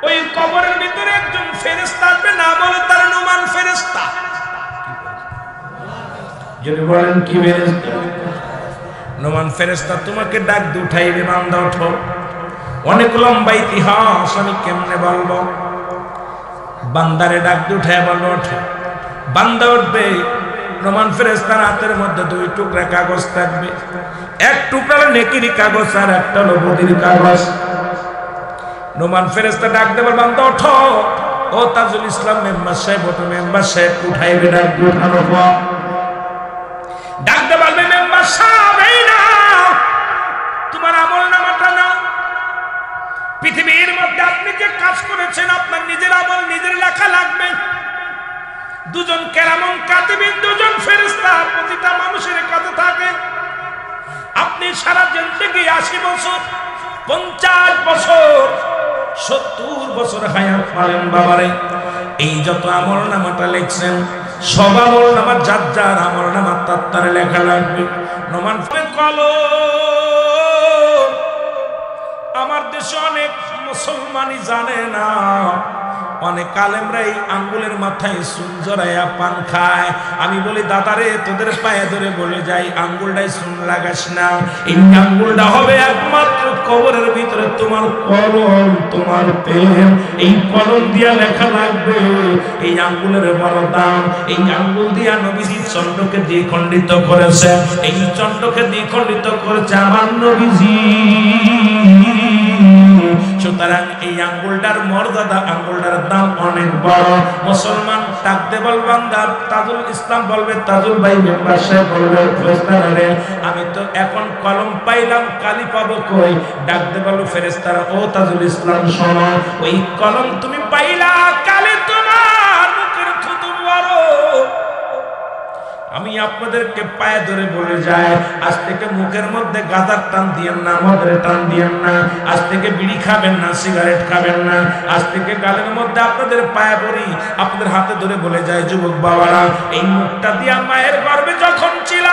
ওই কবরের ভিতরে একজন ফেরেশতা আসবে, না বলে তার নুমান ফেরেশতা। যদি বলেন কি ফেরেশতা? নুমান ফেরেশতা তোমাকে ডাক দিয়ে উঠাইবে, বান্দা ওঠো। অনেক লম্বা ইতিহাস, আমি কেমনে বলবো। বান্দারে ডাক দিয়ে উঠায় বলো ওঠো। বান্দা উঠবে, নুমান ফেরেশতার হাতের মধ্যে 2 টুকরা কাগজ থাকবে। এক টুকরা হলো নেকির কাগজ আর একটা হলো বদির কাগজ। নুমান ফেরেশতা ডাক দেবে, বান্দা ওঠো। ও তাজুল ইসলাম মেম্বার সাহেব ওঠো। মেম্বার সাহেব উঠাইবে, ডাক দিয়ে উঠানো ডাক দিয়ে বলবে, মেম্বার সাহেব এই না তোমার আমল নামাটা নাও। পৃথিবীর মধ্যে আপনি যে কাজ করেছেন আপনার নিজের আমল নিজের লেখা লাগবে। 2 কেরামন কাতিবিন, 2 ফেরেশতা প্রতিটা মানুষের কাছে থাকে। আপনি সারা জিন্দেগি 80 বছর, 50 বছর, 70 বছর হায়াত পালেন বাবারে। এই যত আমল নামাটা লিখছেন সব আমল নামা যার যার আমল নামা তার লেখা লাগবে। নমান কলম। আমার দেশে অনেক মুসলমানই জানে না, অনেক আলেমরা এই আঙ্গুলের মাথায় চুন জড়াইয়া পান খায়। আমি বলি দাদারে, তোদের পায়ে ধরে বলে যাই আঙ্গুলটাই চুন লাগাস না। এই আঙ্গুলটা হবে একমাত্র কবরের ভিতরে তোমার কলম, তোমার পেন। এই কলম দিয়া লেখা লাগবে। এই আঙ্গুলের বড় দাম। এই আঙ্গুল দিয়া নবীজি চন্দ্রকে দ্বিখণ্ডিত করেছে। এই চন্দ্রকে দ্বিখণ্ডিত করেছে আমার নবীজি। সুতরাং এই আঙ্গুলটার মর্যাদা, আঙ্গুলটার দাম অনেক বড়। মুসলমান ডাকতে বলবেন, তাজুল ইসলাম বলবে, তাজুল ভাই মেম্বার সাহেব বলবে, ফেরেশতারা আমি তো এখন কলম পাইলাম, কালি পাবো কই? ডাকতে বলবো ফেরেশতারা, ও তাজুল ইসলাম শোনো, ওই কলম তুমি পাইলা, কালি তোমার মুখের থুতু বড়। আমি আপনাদেরকে পায়ে ধরে বলে যাই, আজ থেকে মুখের মধ্যে গাঁজার টান দিয়েন না, মদের টান দিয়েন না। আজ থেকে বিড়ি খাবেন না, সিগারেট খাবেন না। আজ থেকে গালের মধ্যে আপনাদের পায়ে পড়ি, আপনাদের হাতে ধরে বলে যায় যুবক বাবারা, এই মুখটা দিয়া মায়ের গর্ভে যখন ছিল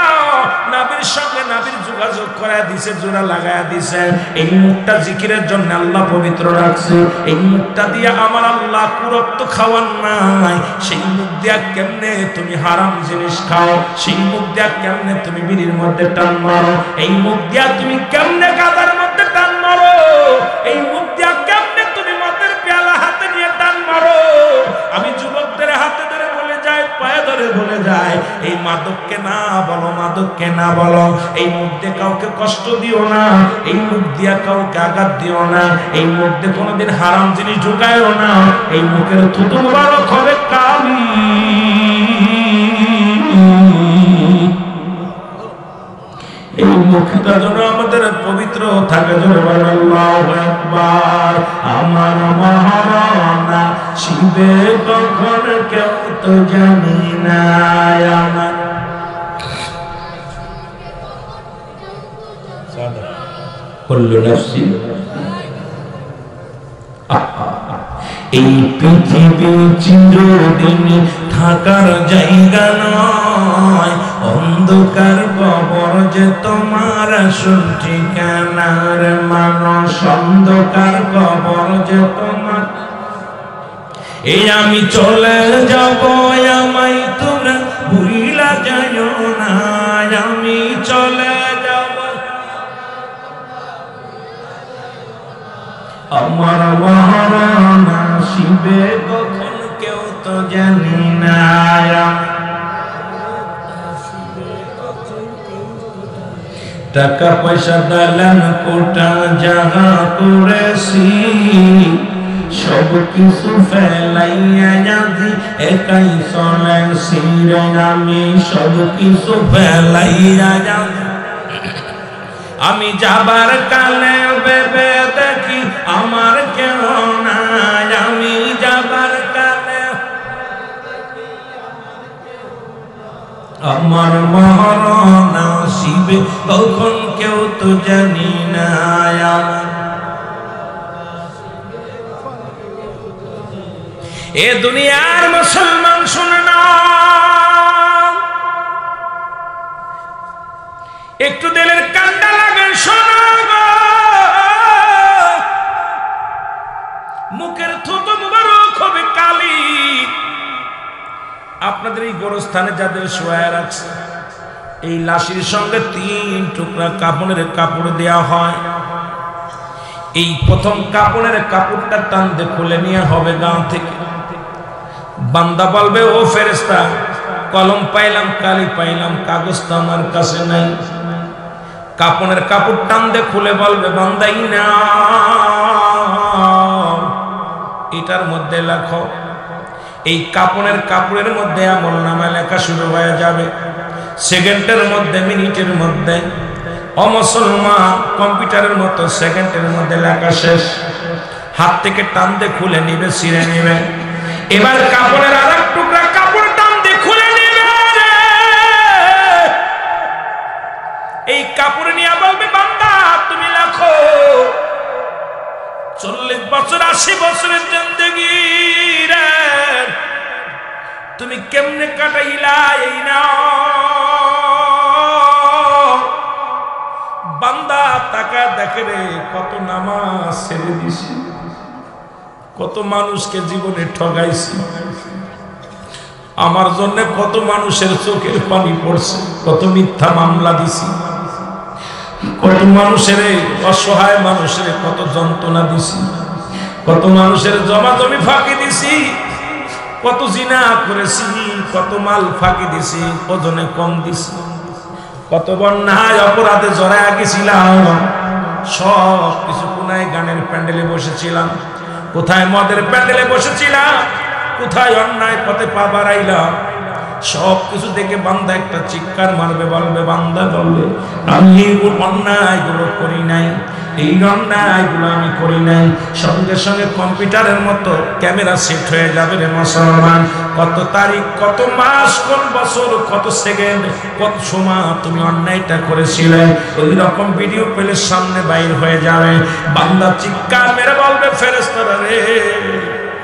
নাবির সঙ্গে নাবির যোগাযোগ করায় দিছে, জোড়া লাগায়া দিছে। এই মুখটা জিকিরের জন্য আল্লাহ পবিত্র রাখছে। এই মুখটা দিয়া আমার আল্লাহ কুরত্ব খাওয়ান নাই। সেই মুখ দিয়া কেমনে তুমি হারাম জিনিস খাও? সেই মুখ দিয়া কেমনে তুমি বিড়ির মধ্যে টান মারো? এই মুখ দিয়া তুমি কেমনে গাদার মধ্যে টান মারো? এই মুখ দিয়া কেমনে তুমি মদের পেয়ালা হাতে নিয়ে টান মারো? আমি যুবকদের হাতে ধরে বলে যাই, পায়ে ধরে বলে যায়, এই মাদককে না বলো, মাদককে না বলো। এই মুখ দিয়ে কাউকে কষ্ট দিও না, এই মুখ দিয়া কাউকে আঘাত দিও না, এই মুখ দিয়ে কোনোদিন হারাম জিনিস ঢুকায়ও না। এই মুখের থুতু মুবারক হবে কালি। মুখটা যেন আমাদের পবিত্র থাকে, জোরে বলেন আল্লাহু আকবার। আমার মহারানা শিবে কখন কেউ তো জানি না, আমার কুল্লু নাফসি, এই পৃথিবী চিরদিন থাকার জায়গা নয়, অন্ধকার কবর যে তোমার আসল ঠিকানার মানুষ, অন্ধকার কবর যে তোমার। এই আমি চলে যাব, আমায় তোমরা ভুইলা যাইও না, আমি চলে যাব। আমার মহারানা শিবে কখন কেউ তো জানি না, টাকা পয়সা দালান কোটা যাহা করেছি, সব কিছু ফেলাইয়া যাদি একাই চলেছি রে, আমি সব কিছু ফেলাইয়া যাদি। আমি যাবার কালে ভেবে দেখি আমার কেউ নাই, আমি যাবার কালে আমার মরণ আসিবে কখন কেউ তো জানি না। এ দুনিয়ার মুসলমান শুনে না, একটু দিলের কান্ডা লাগে শোনো গো, মুখের থুতু মুবারক হবে কালি। আপনাদের এই গোরস্থানে যাদের শোয়া রাখছে, এই লাশের সঙ্গে 3 টুকরা কাপড়ের কাপড় দেয়া হয়। এই প্রথম কাপড়ের কাপড়টা টানতে খুলে নিয়ে হবে গাঁ থেকে। বান্দা বলবে, ও ফেরেশতা, কলম পাইলাম, কালি পাইলাম, কাগজ তো আমার কাছে নাই। কাপড়ের কাপড় টানতে খুলে বলবে, বান্দাই না, এটার মধ্যে লেখো। এই কাপড়ের কাপড়ের মধ্যে আমলনামা লেখা শুরু হয়ে যাবে সেকেন্ডের মধ্যে, মিনিটের মধ্যে। অমুসলমান কম্পিউটারের মতো সেকেন্ডের মধ্যে লেখা শেষ। হাত থেকে টানতে খুলে নিবে, ছিঁড়ে নিবে। এবার কাপড়ের আর এক টুকরা কাপড় টানতে খুলে নিবে। এই কাপড় নিয়ে বলবে, বান্দা তুমি লেখো। 40 বছর 80 বছরের জিন্দেগি রে তুমি কেমনে কাটাইলা, এই নাও। বান্দা তাকা দেখে রে, কত নামাজ ছেড়ে দিছি, কত মানুষকে জীবনে ঠগাইছি, আমার জন্য কত মানুষের চোখের পানি পড়ছে, কত মিথ্যা মামলা দিছি, কত মানুষের অসহায় মানুষের কত যন্ত্রণা দিছি, কত মানুষের জমা জমি ফাঁকি দিছি, কত জিনা করেছি, কত মাল ফাঁকি দিছি, ওজনে কম দিছি, কত বন্যায় অপরাধে জড়ায় গেছিলাম। সব কিছু কোনায় গানের প্যান্ডেলে বসেছিলাম, কোথায় মদের প্যান্ডেলে বসেছিলাম, কোথায় অন্যায় পথে পা বাড়াইলাম। সব কিছু দেখে বান্দা একটা চিৎকার মারবে, বলবে, বান্দা বলবে, আমি এই অন্যায়গুলো করি নাই, এই অন্যায়গুলো আমি করি নাই। সঙ্গে সঙ্গে কম্পিউটারের মতো ক্যামেরা সেট হয়ে যাবে রে মুসলমান। কত তারিখ, কত মাস, কোন বছর, কত সেকেন্ড, কত সময় তুমি অন্যায়টা করেছিলে, ওই রকম ভিডিও পেলে সামনে বাইর হয়ে যাবে। বান্দা চিৎকার মেরে বলবে, ফেরেশতারা রে,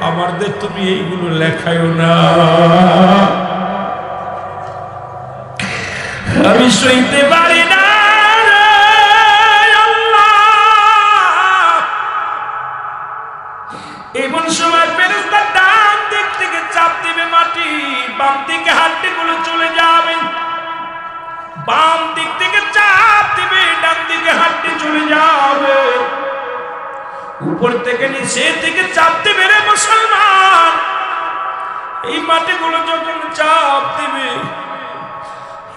আমাদের তুমি এইগুলো লেখায়ও না, আমি সইতে পারি না আল্লাহ। এমন সময় ফেরেশতা ডান দিক থেকে চাপ দিবে মাটি, বাম দিকে হাড্ডিগুলো চলে যাবে। বাম দিক থেকে চাপ দিবে, ডান দিকে হাড্ডি চলে যাবে। উপর থেকে নিচে থেকে চাপ দিবে রে মুসলমান। এই মাটিগুলো যখন চাপ দিবে,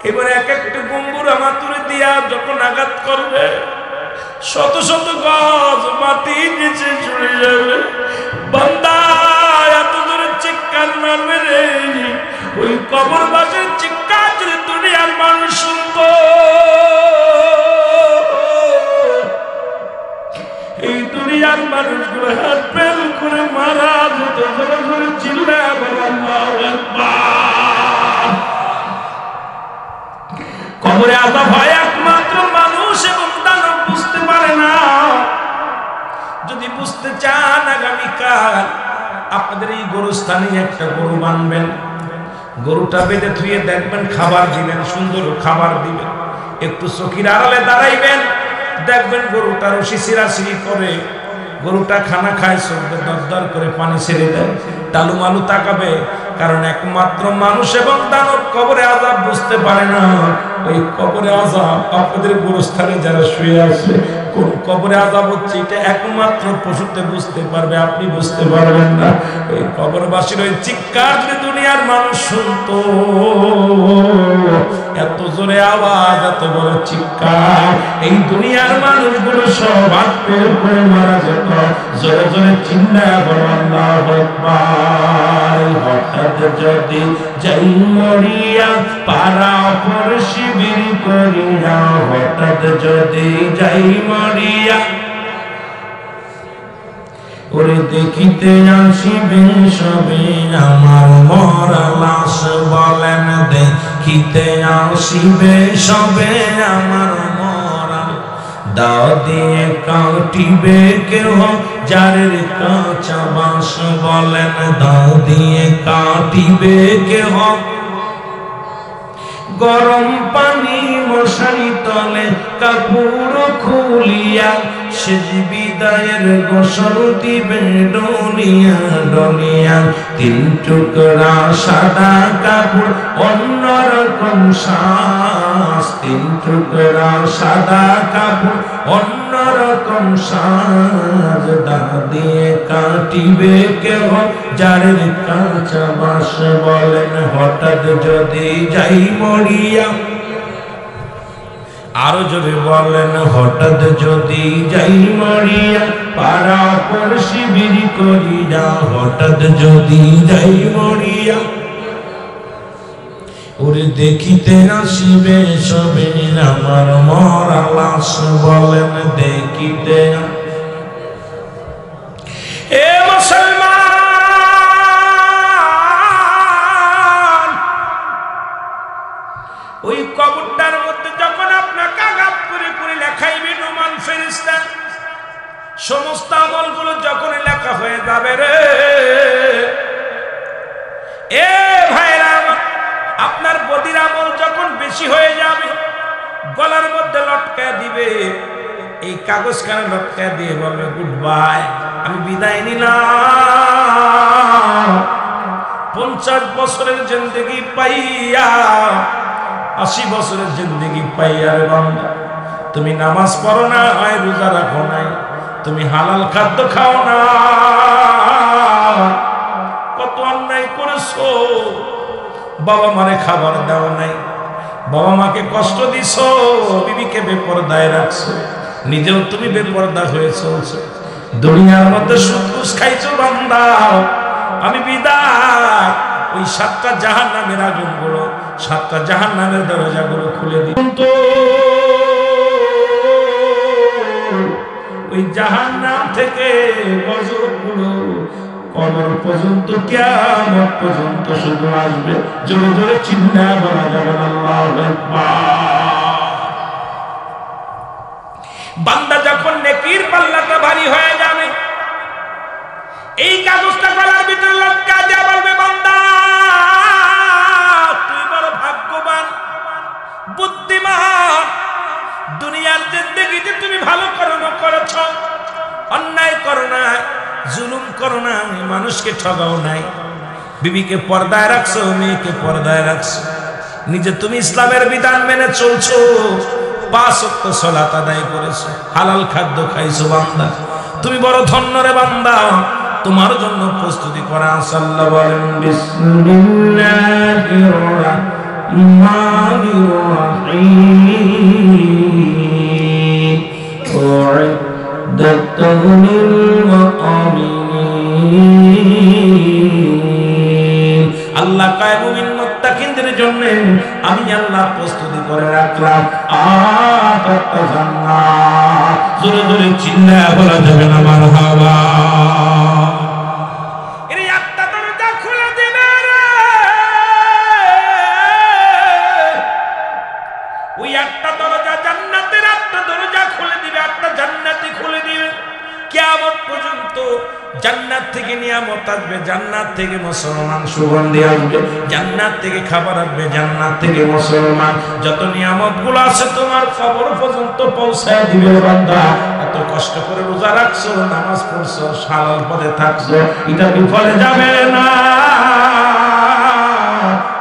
এবার এক একটা গম্বুরা মাতুরে দিয়া যখন আঘাত করবে, শত শত গজ মাটি নিচে চলে যাবে। বান্দা এত জোরে চিৎকার মারবে রে, ওই কবরবাসীর চিৎকার যদি দুনিয়ার মানুষ শুনতো, গোরস্থানে একটা গরু বানবেন, গরুটা বেঁধে ধুয়ে দেখবেন খাবার দিবেন, সুন্দর খাবার দিবেন, একটু চকির আড়ালে দাঁড়াইবেন, দেখবেন গরুটা রশি ছিঁড়াছিঁড়ি করে, গরুটা খানা খায়, চলবে দরদর করে পানি ছেড়ে দেয়, টালু মালু তাকাবে, কারণ একমাত্র মানুষ এবং দানব কবরে আযাব বুঝতে পারে না। ওই কবরে আযাব আপনাদের গোরস্থানে যারা শুয়ে আছে, কোন কবরে আযাব হচ্ছে এটা একমাত্র পশুতে বুঝতে পারবে, আপনি বুঝতে পারবেন না। ওই কবরবাসীর ওই চিৎকার যদি দুনিয়ার মানুষ শুনতো, এত জোরে আওয়াজ, এত বড় চিৎকার, এই দুনিয়ার মানুষগুলো সব আত্মের উপরে মারা যেত। জোরে জোরে চিল্লায়া বলো আল্লাহু আকবার। হঠাৎ যদি যাই মরিয়া পারা পর শিবির করিয়া, হঠাৎ যদি যাই মরিয়া, ওরে দেখিতে আসিবে সবে আমার মরা লাশ, বলেন দেখিতে আসিবে সবে আমার মরা, দাও দিয়ে কাটিবে কেহ যারের কাঁচা বাঁশ, বলেন দাও দিয়ে কাটিবে কেহ, গরম পানি মশারি তলে কাপড় খুলিয়া, শেষ বিদায়ের গোসল দিবে ডলিয়া ডলিয়া, তিন টুকরা সাদা কাপড় অন্যরকম শ্বাস, তিন টুকরা সাদা কাপড় অন্যরকম শ্বাস, দা দিয়ে কাটিবে কেহ যারের কাঁচা বাঁশ, বলেন হঠাৎ যদি যাই মরিয়া, আরো জোরে বলেন হঠাৎ যদি যাই মরিয়া, পাড়া পর শিবির করিয়া, হঠাৎ যদি যাই মরিয়া, ওরে দেখিতে আসিবে সবে আমার মরা লাশ, বলেন দেখিতে। এ মুসলমান, ওই কবরটার মধ্যে যখন আপনাকে আঘাত করে করে লেখাইবে নোমান ফেরেশতা, সমস্ত আমলগুলো যখন লেখা হয়ে যাবে রে, এ ভাইরা, আপনার বদির আমল যখন বেশি হয়ে যাবে, গলার মধ্যে লটকায় দিবে, এই কাগজ খানা লটকায় দিয়ে বলবে গুড বাই, আমি বিদায় নিলাম। 50 বছরের জিন্দেগি পাইয়া, 80 বছরের জিন্দেগি পাইয়া রে বান্দা, তুমি নামাজ পড়ো না, রোজা রাখো নাই, তুমি হালাল খাদ্য খাও না, কত অন্যায় করেছো, বাবা মারে খাবার দাও নাই, বাবা মাকে কষ্ট দিছো, বিবিকে বেপরদায় রাখছো, নিজেও তুমি বেপরদা হয়ে চলছো, দুনিয়ার মধ্যে সুদ ঘুষ খাইছো বান্দা, আমি বিদায়। ওই 7টা জাহান্নামের আগুনগুলো, 7টা জাহান্নামের দরজাগুলো খুলে দিই, ওই জাহান্নাম থেকে গজবগুলো কবর পর্যন্ত, কিয়ামত পর্যন্ত শুধু আসবে। জোরে জোরে চিল্লায়া বলা যাবে আল্লাহু আকবার। বান্দা যখন নেকির পাল্লাটা ভারী হয়ে যাবে, এই কাগজটা গলার ভিতরে লটকা দিয়ে বলবে বান্দা তুই বড় ভাগ্যবান, বুদ্ধিমান, দুনিয়ার জিন্দেগিতে তুমি ভালো কর্ম করেছ, অন্যায় করো না, জুলুম করো না, মানুষকে ঠগাও নাই, বিবিকে পর্দায় রাখছো, মেয়েকে পর্দায় রাখছো, নিজে তুমি ইসলামের বিধান মেনে চলছো, 5 ওয়াক্ত সালাত আদায় করেছো, হালাল খাদ্য খাইছো, বান্দা তুমি বড় ধন্য রে বান্দা, তোমার জন্য প্রস্তুতি করা আছে। আল্লাহ বলেন বিসমিল্লাহির রাহমানির রাহিম, উ'ইদ্দাত লিল মুমিনিন, আল্লাহ কয় মুমিন মুত্তাকিনদের জন্য আমি আল্লাহ প্রস্তুতি করে রাখলাম আত জান্নাত। জোরে জোরে চিল্লায়া বলা যাবে না মারহাবা। এর একটা দরজা খুলে দিবে রে, ওই একটা দরজা জান্নাতের, একটা দরজা খুলে দিবে, একটা জান্নাতি খুলে দিবে। কিয়ামত পর্যন্ত জান্নাত থেকে নিয়ামত আসবে, জান্নাত থেকে মুসলমান সুগন্ধি আসবে, জান্নাত থেকে খাবার আসবে, জান্নাত থেকে মুসলমান যত নিয়ামতগুলো আছে তোমার কবর পর্যন্ত পৌঁছায় দিবে বান্দা। এত কষ্ট করে রোজা রাখছো, নামাজ পড়ছো, হালাল পথে থাকছো, এটা বিফলে যাবে না।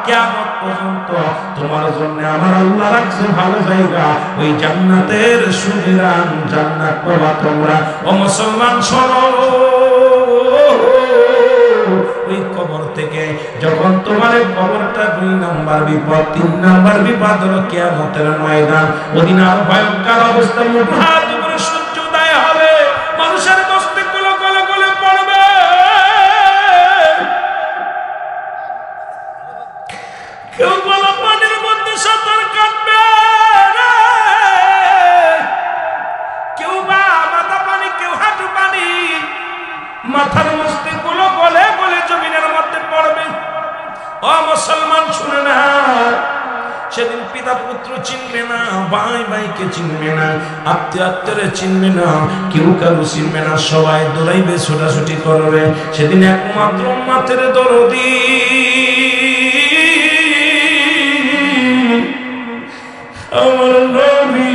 কিয়ামত পর্যন্ত তোমার জন্য আমার আল্লাহ রাখছে ভালো জায়গা, ওই জান্নাতের সুবিধান জান্নাত পাবা তোমরা। ও মুসলমান শোনো, ওই কবর থেকে যখন তোমার কবরটা 2 নাম্বার বিপদ, 3 নাম্বার বিপদ হলো কিয়ামতের ময়দান। ওদিন আর ভয়ঙ্কর অবস্থা, মুঠার উপরে সূর্যোদয় হবে, মানুষের মস্তিষ্কগুলো গলে গলে পড়বে। কেউ বলো পানির মধ্যে সাঁতার কাটবে, কেউ বা মাথা পানি, কেউ হাঁটু পানি, মাথার মস্তিষ্কগুলো গলে গলে জমিনের মধ্যে পড়বে। ও মুসলমান শুনে না, সেদিন পিতা পুত্র চিনবে না, ভাই ভাইকে চিনবে না, আত্মীয় আত্মীয়রে চিনবে না, কেউ কারো চিনবে না, সবাই দৌড়াইবে, ছোটাছুটি করবে। সেদিন একমাত্র উম্মতের দরদি আমার নবী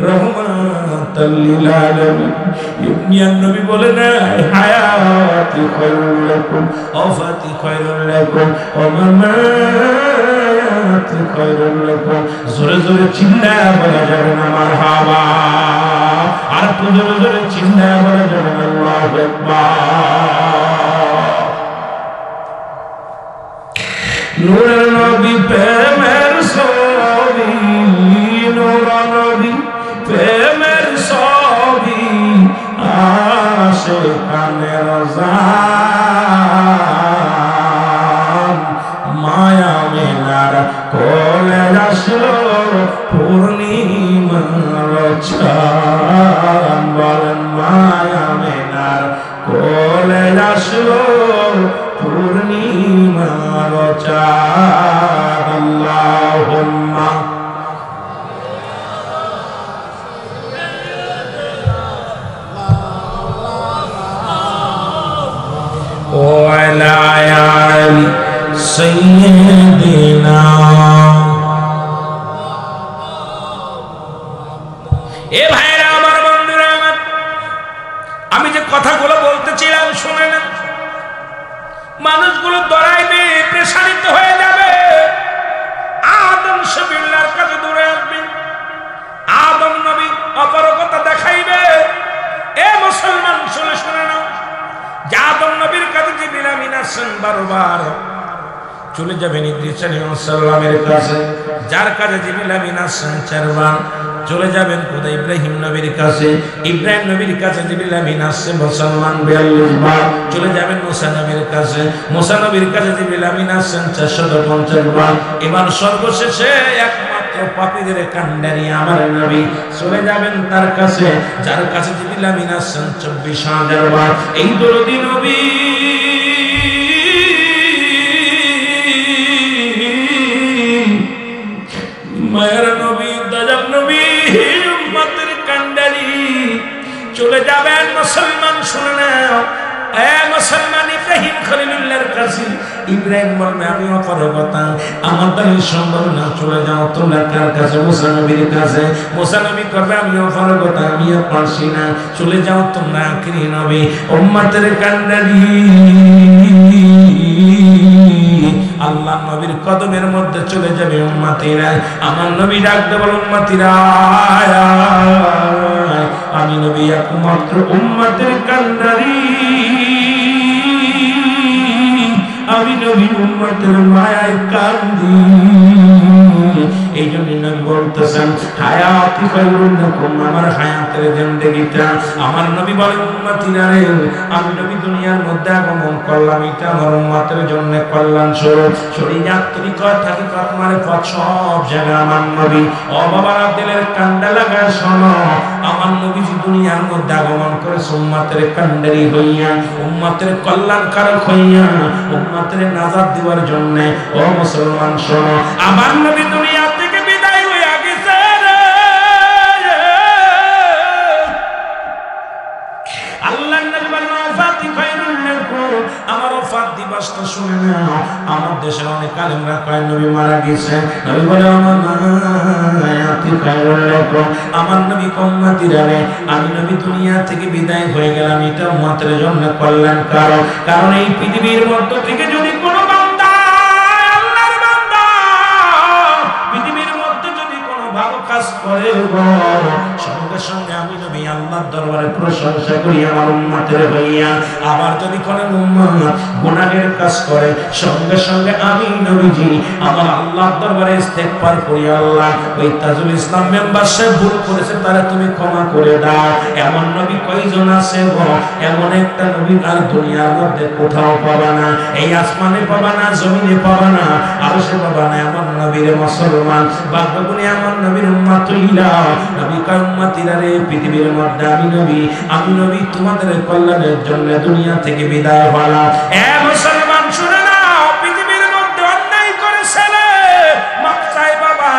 রহমাতাল লিল আলামিন, ইবনিয়ান নবী বলে না, হায়াতি খায়রুল লাকুম ওয়াফাতি খায়রুল লাকুম ওয়া মামাতি খায়রুল লাকুম। জোরে জোরে চিল্লায়া বলা যাবে না মারহাবা, আর একটু জোরে জোরে চিল্লায়া বলা যাবে না আল্লাহু আকবার। নূরের নবী প্রেমের ছবি, নূর নবী প্রেমের ছবি, আশিকানের জান, মায়া মিনার কোলে আসলো পূর্ণিমার চাঁদ। বলেন মায়া মিনার কোলে আসলো পূর্ণিমার চাঁদ। আল্লাহুম্মা ওয়ালা আলি সাইয়্যিদিনা। এ ভাইরা আমার, বন্ধুরা আমার, আমি যে কথাগুলো বলতেছিলাম শুনে না, মানুষগুলো দৌড়াইবে, প্রেসারিত হয়ে যাবে, আদম শফিউল্লাহর কাছে দৌড়ে আসবে, আদম নবী অপারগতা দেখাইবে। এ মুসলমান শুনে শুনে না, যে আদম নবীর কাছে জিবরিল আমিন আসেন বারবার, চলে যাবেন ইদ্রিস আলাইহিস সালামের কাছে, যার কাছে জিবরিল আমিন আসেন 4 বার। চলে যাবেন খোদা ইব্রাহিম নবীর কাছে, ইব্রাহিম নবীর কাছে জিবরিল আমিন আসছে মুসলমান 42 বার। চলে যাবেন মুসা নবীর কাছে, মুসা নবীর কাছে জিবরিল আমিন আসছেন 450 বার। এবার সর্বশেষে একমাত্র পাপীদের কান্ডারি আমার নবী চলে যাবেন তার কাছে, যার কাছে জিবরিল আমিন আসছেন 24,000 বার। এই দরদি নবী মায়ের নবী, দয়ার নবী, উম্মতের কান্ডারি চলে যাবেন। মুসলমান শুনে নাও, এ মুসলমান, ইব্রাহিম খলিলুল্লাহর কাছে ইব্রাহিম বলবে আমি অপারগতা, আমার দ্বারা সম্ভব না, চলে যাও তোমরা কার কাছে? মুসা নবীর কাছে। মুসা নবী করবে আমি অপারগতা, আমি পারছি না, চলে যাও তোমরা আখিরি নবী উম্মতের কান্ডারি আল্লাহ নবীর কদমের মধ্যে চলে যাবে উম্মতিরা। আমার নবী ডাকতে বল উম্মতিরা, আমি নবী একমাত্র উম্মতের কান্ডারি, আমি নবী উম্মতের মায়ায় কান্দি। এই জন্য নবী বলতেছেন হায়াতি খায়রুল লাকুম, আমার হায়াতের জিন্দেগিটা। আমার নবী বলেন উম্মতিরা রে, আমি নবী দুনিয়ার মধ্যে আগমন করলাম, এটা আমার উম্মতের জন্য কল্যাণ স্বরূপ। শরীয়ত তরিকত হাকিকত মানে পথ সব জায়গায় আমার নবী। ও বাবারা, দিলের কান্ডা লাগা শোনো, আমার নবীজি দুনিয়ার মধ্যে আগমন করে উম্মতের কান্ডারি হইয়া, উম্মতের কল্যাণকারক হইয়া, উম্মতের নাজাত দেওয়ার জন্য। ও মুসলমান শোনো, আমার নবী দুনিয়া থেকে বিদায় হইয়া গেছে রে। রেখো, আমার ওফাত দিবসটা শুনে নাও। আমার দেশের অনেক আলেমরা কয় নবী মারা গেছে, নবী বলে আমার আমার নবী উম্মতিরা রে, আমি নবী দুনিয়া থেকে বিদায় হয়ে গেলাম, এটা উম্মতের জন্য কল্যাণ। কারণ এই পৃথিবীর মধ্য থেকে যদি কোনো বান্দা, আল্লাহর বান্দা, পৃথিবীর মধ্যে যদি কোনো ভালো কাজ করে সঙ্গে সঙ্গে আমি নবী আল্লাহর দরবারে প্রশংসা করি আমার উম্মতের হইয়া। আবার যদি কোনো উম্মত গুনাহের কাজ করে সঙ্গে সঙ্গে আমি নবীজি আমার আল্লাহর দরবারে ইস্তেগফার করি, আল্লাহ ওই তাজুল ইসলাম মেম্বার সাহেব ভুল করেছে, তারা তুমি ক্ষমা করে দাও। এমন নবী কয়জন আছে গো? এমন একটা নবী আর দুনিয়ার মধ্যে কোথাও পাবা না, এই আসমানে পাবা না, জমিনে পাবা না, আরশে পাবা না। এমন নবীর মুসলমান বাগবাগুনি এমন নবীর উম্মত হইলা, নবী কার উম্মতিরা রে, পৃথিবীর মধ্যে আমি নবী তোমাদের কল্যাণের জন্য দুনিয়া থেকে বিদায় হলাম। এ মুসলমান শুনে নাও, পৃথিবীর মধ্যে অন্যায় করে ছেলে মাপ চাই বাবা,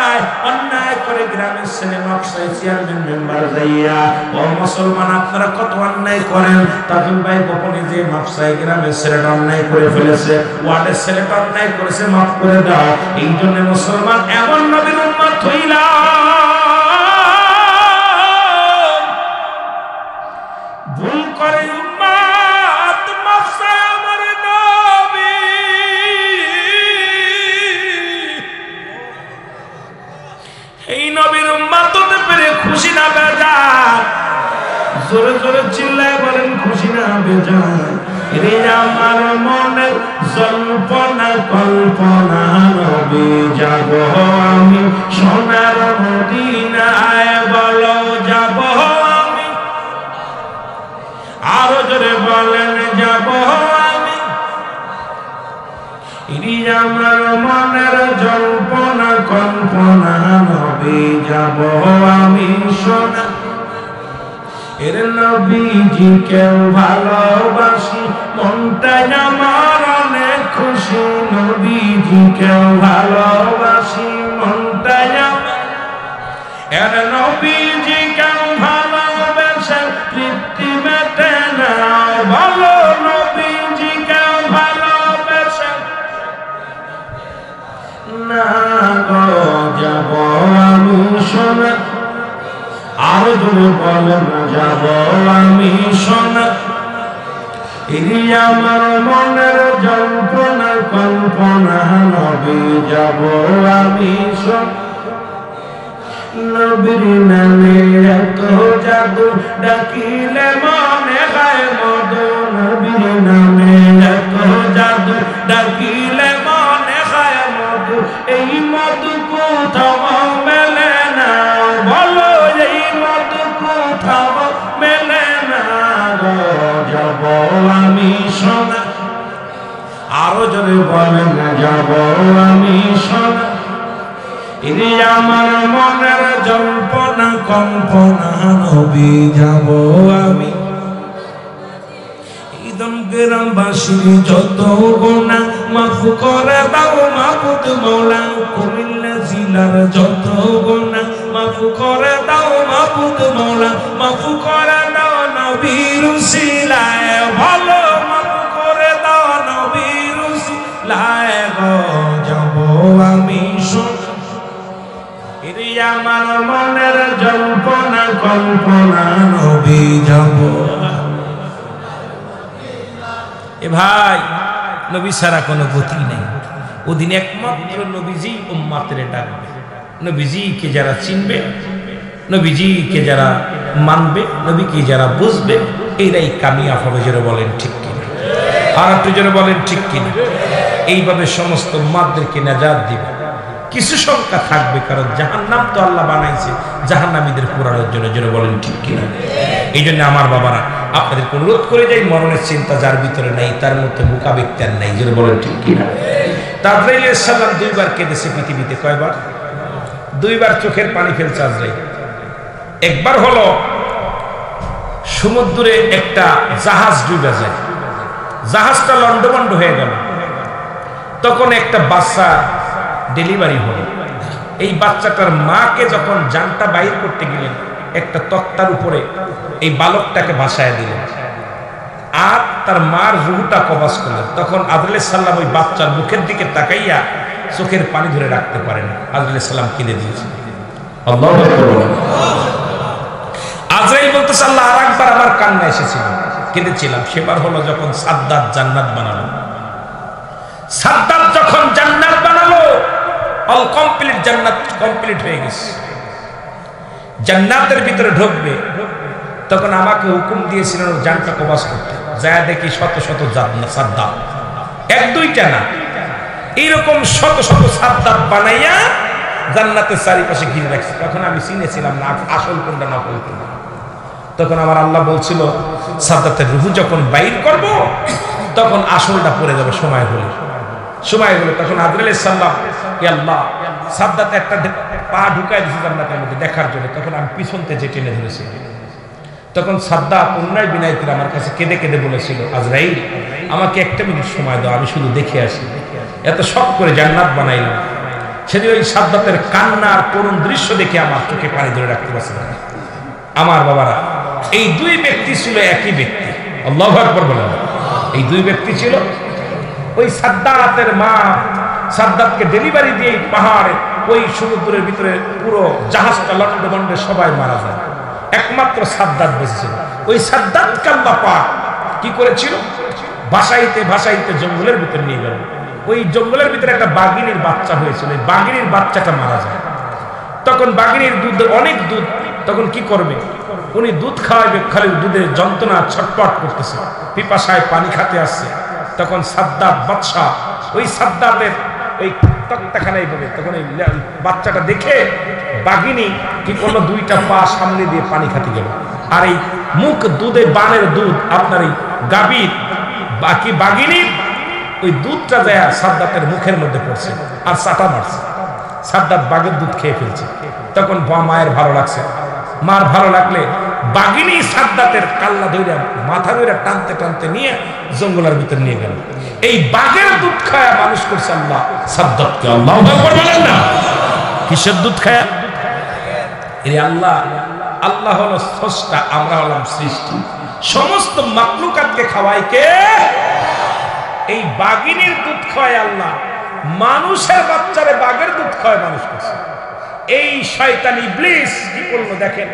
অন্যায় করে গ্রামের ছেলে মাপ চাই চেয়ারম্যান মেম্বার যাইয়া। ও মুসলমান আপনারা কত অন্যায় করেন, তাজুল ভাই গোপনে যে মাপ চাই গ্রামের ছেলেটা অন্যায় করে ফেলেছে, ওয়ার্ডের ছেলেটা অন্যায় করেছে, মাফ করে দাও। এই জন্য মুসলমান এমন নবীর উম্মত হইলা, ভুল করে উম্মত মাফ চায় আমার নবী। এই নবীর উম্মত হতে পেরে খুশি না বেজার? জোরে জোরে চিল্লায় বলেন খুশি না বেজার? রে আমার মনের জল্পনা কল্পনা, নবী যাব আমি সোনার মদিনায়, বলো যাব আমি, আরো জোরে বলেন যাব আমি। আমার মনের জল্পনা কল্পনা, নবী যাব আমি সোনা। এর নবীজি কেউ ভালোবাসি, মনটাই আমার অনেক খুশি। নবীজি কেউ ভালোবাসি, মনটাই আমার। এর নবীজি কেউ ভালোবাসে, তৃপ্তি মেটে না, বলো নবীজি কেউ ভালোবাসে না গো, যাব আমি সোনা। আরো জোরে বলেন যাব আমি সোনা। এই আমার মনের যন্ত্রণা কল্পনা, নবী যাব আমি সোনা। নবীর নামে এত জাদু, ডাকিলে মনে হয় মধু। নবীর নামে এত জাদু, ডাকিলে মনে হয় মধু। এই মধু কোথাও মেলে না, বলো এই মধু কোথাও মেলে না গো, যাব আমি সোনা। আরো জোরে বলেন যাব আমি সোনা। আমার মনের জল্পনা কল্পনা, নবী যাব আমি। ইদম গ্রামবাসীর যত গুনাহ মাফ করে দাও মাবুদ মওলা। কুমিল্লা জেলার যত গুনাহ মাফ করে দাও মাবুদ মওলা। মাফ করে দাও নবীর উসিলায়, ভালো মাফ করে দাও নবীর উসিলায় গো, যাব আমি সোনা। আমার মনের জল্পনা কল্পনা, নবী যাব। এ ভাই, নবী ছাড়া কোনো গতি নেই। ওদিন একমাত্র নবীজি উম্মতের ডাকবে। নবীজিকে যারা চিনবে, নবীজিকে যারা মানবে, নবীকে যারা বুঝবে, এরাই কামিয়াব হবে। যারা বলেন ঠিক কিনা? আর একটু যারা বলেন ঠিক কিনা? এইভাবে সমস্ত উম্মতদেরকে নাজাত দিবে। কিছু সংখ্যা থাকবে, কারণ জাহান্নাম তো আল্লাহ বানাইছে জাহান্নামীদের পুরানোর জন্য। যারা বলেন ঠিক কিনা? এই জন্য আমার বাবারা আপনাদেরকে অনুরোধ করে যাই, মরণের চিন্তা যার ভিতরে নাই তার মধ্যে মোকাবিকতার নাই। যারা বলেন ঠিক কিনা? তাজরাইল আলাইহিস সালাম দুইবার কেঁদেছে পৃথিবীতে। কয়বার? দুইবার চোখের পানি ফেলছে আজরাইল। একবার হলো সমুদ্রে একটা জাহাজ ডুবে যায়, জাহাজটা লন্ডভন্ড হয়ে গেল। তখন একটা বাচ্চা ডেলিভারি হলো। এই বাচ্চাটার মাকে যখন জানটা বাইর করতে গেলেন, একটা তক্তার উপরে এই বালকটাকে ভাসায় দিলেন। আর তার মার রুহটা কবজ করলেন। তখন আজরাইল আলাইহিস সালাম ওই বাচ্চার মুখের দিকে তাকাইয়া চোখের পানি ধরে রাখতে পারেন, আজরাইল আলাইহিস সালাম কেঁদে দিয়েছেন। আল্লাহু আকবার। আজরাইল বলতেছে আল্লাহ আরেকবার আমার কান্না এসেছিল, কেঁদেছিলাম। সেবার হলো যখন সাদ্দাত জান্নাত বানালো। সাদ্দাত যখন জান্নাত বানালো, অল কমপ্লিট, জান্নাত কমপ্লিট হয়ে গেছে, জান্নাতের ভিতরে ঢুকবে। তখন আমাকে হুকুম দিয়েছিলেন জানটা কবজ করতে। যা দেখি শত শত সাদ্দাত, এক দুইটা না, এইরকম শত শত সাদ্দাত বানাইয়া জান্নাতের চারিপাশে ঘিরে রাখছে। তখন আমি চিনেছিলাম না আসল কোনটা নকল কোনটা। তখন আমার আল্লাহ বলছিল সাদ্দাতের রুহু যখন বাইর করব তখন আসলটা পড়ে যাবে, সময় হলে। তখন আজরাইল আলাইহিস সালাম, হে আল্লাহ, সাদ্দাত একটা পা ঢুকাই দিয়েছে জান্নাতের মধ্যে দেখার জন্য। তখন আমি পিছন থেকে টেনে ধরেছি। তখন সাদ্দাত অন্যায় বিনাইতে আমার কাছে কেঁদে কেঁদে বলেছিল, আজরাইল আমাকে একটা মিনিট সময় দাও, আমি শুধু দেখে আসি। এত শখ করে জান্নাত বানাইলাম। সেদিন ওই সাদ্দাতের কান্নার করুণ দৃশ্য দেখে আমার চোখে পানি ধরে রাখতে পারছি না। আমার বাবারা, এই দুই ব্যক্তি ছিল একই ব্যক্তি। আল্লাহু আকবার বলেন। এই দুই ব্যক্তি ছিল ওই সাদ্দাতের মা সাদ্দাতকে ডেলিভারি দিয়ে পাহাড়ে ওই সমুদ্রের ভিতরে পুরো জাহাজটা লন্ডে সবাই মারা যায়, একমাত্র সাদ্দাত বেঁচেছিল। ওই সাদ্দাতকে আল্লাহ পাক কি করেছিল, ভাসাইতে জঙ্গলের ভিতরে নিয়ে গেল। ওই জঙ্গলের ভিতরে একটা বাঘিনীর বাচ্চা হয়েছিল, ওই বাঘিনীর বাচ্চাটা মারা যায়। তখন বাঘিনীর দুধ, অনেক দুধ, তখন কি করবে, উনি দুধ খাওয়াবে, খালি দুধের যন্ত্রণা ছটপট করতেছে, পিপাসায় পানি খেতে আসছে। তখন সাদ্দাত বাদশা ওই সাদ্দাতের ওই তক্তাখানায় বলে, তখন ওই বাচ্চাটা দেখে বাঘিনী কি করলো, দুইটা পা সামনে দিয়ে পানি খেতে গেল। আর এই মুখ দুধে, বানের দুধ, আপনার এই গাভীর বাকি বাঘিনীর ওই দুধটা যায় সাদ্দাতের মুখের মধ্যে পড়ছে আর চাটা মারছে। সাদ্দাত বাঘের দুধ খেয়ে ফেলছে। তখন মায়ের ভালো লাগছে। মার ভালো লাগলে বাঘিনী সাদ্দাতের কাল্লা ধরে, মাথা ধরে টানতে টানতে নিয়ে জঙ্গলের ভিতরে নিয়ে গেল। এই বাঘের দুধ খায়া মানুষ করছে আল্লাহ সাদ্দাতকে। আল্লাহু আকবার বলেন না। কিসের দুধ খায়া? এই আল্লাহ হলো স্রষ্টা, আমরা হলাম সৃষ্টি। সমস্ত মাখলুকাতকে খাওয়ায় কে? এই বাঘিনীর দুধ খাওয়ায় আল্লাহ। মানুষের বাচ্চারে বাঘের দুধ খাওয়ায় মানুষ করছে। এই শয়তান ইবলিস কি করলো দেখেন,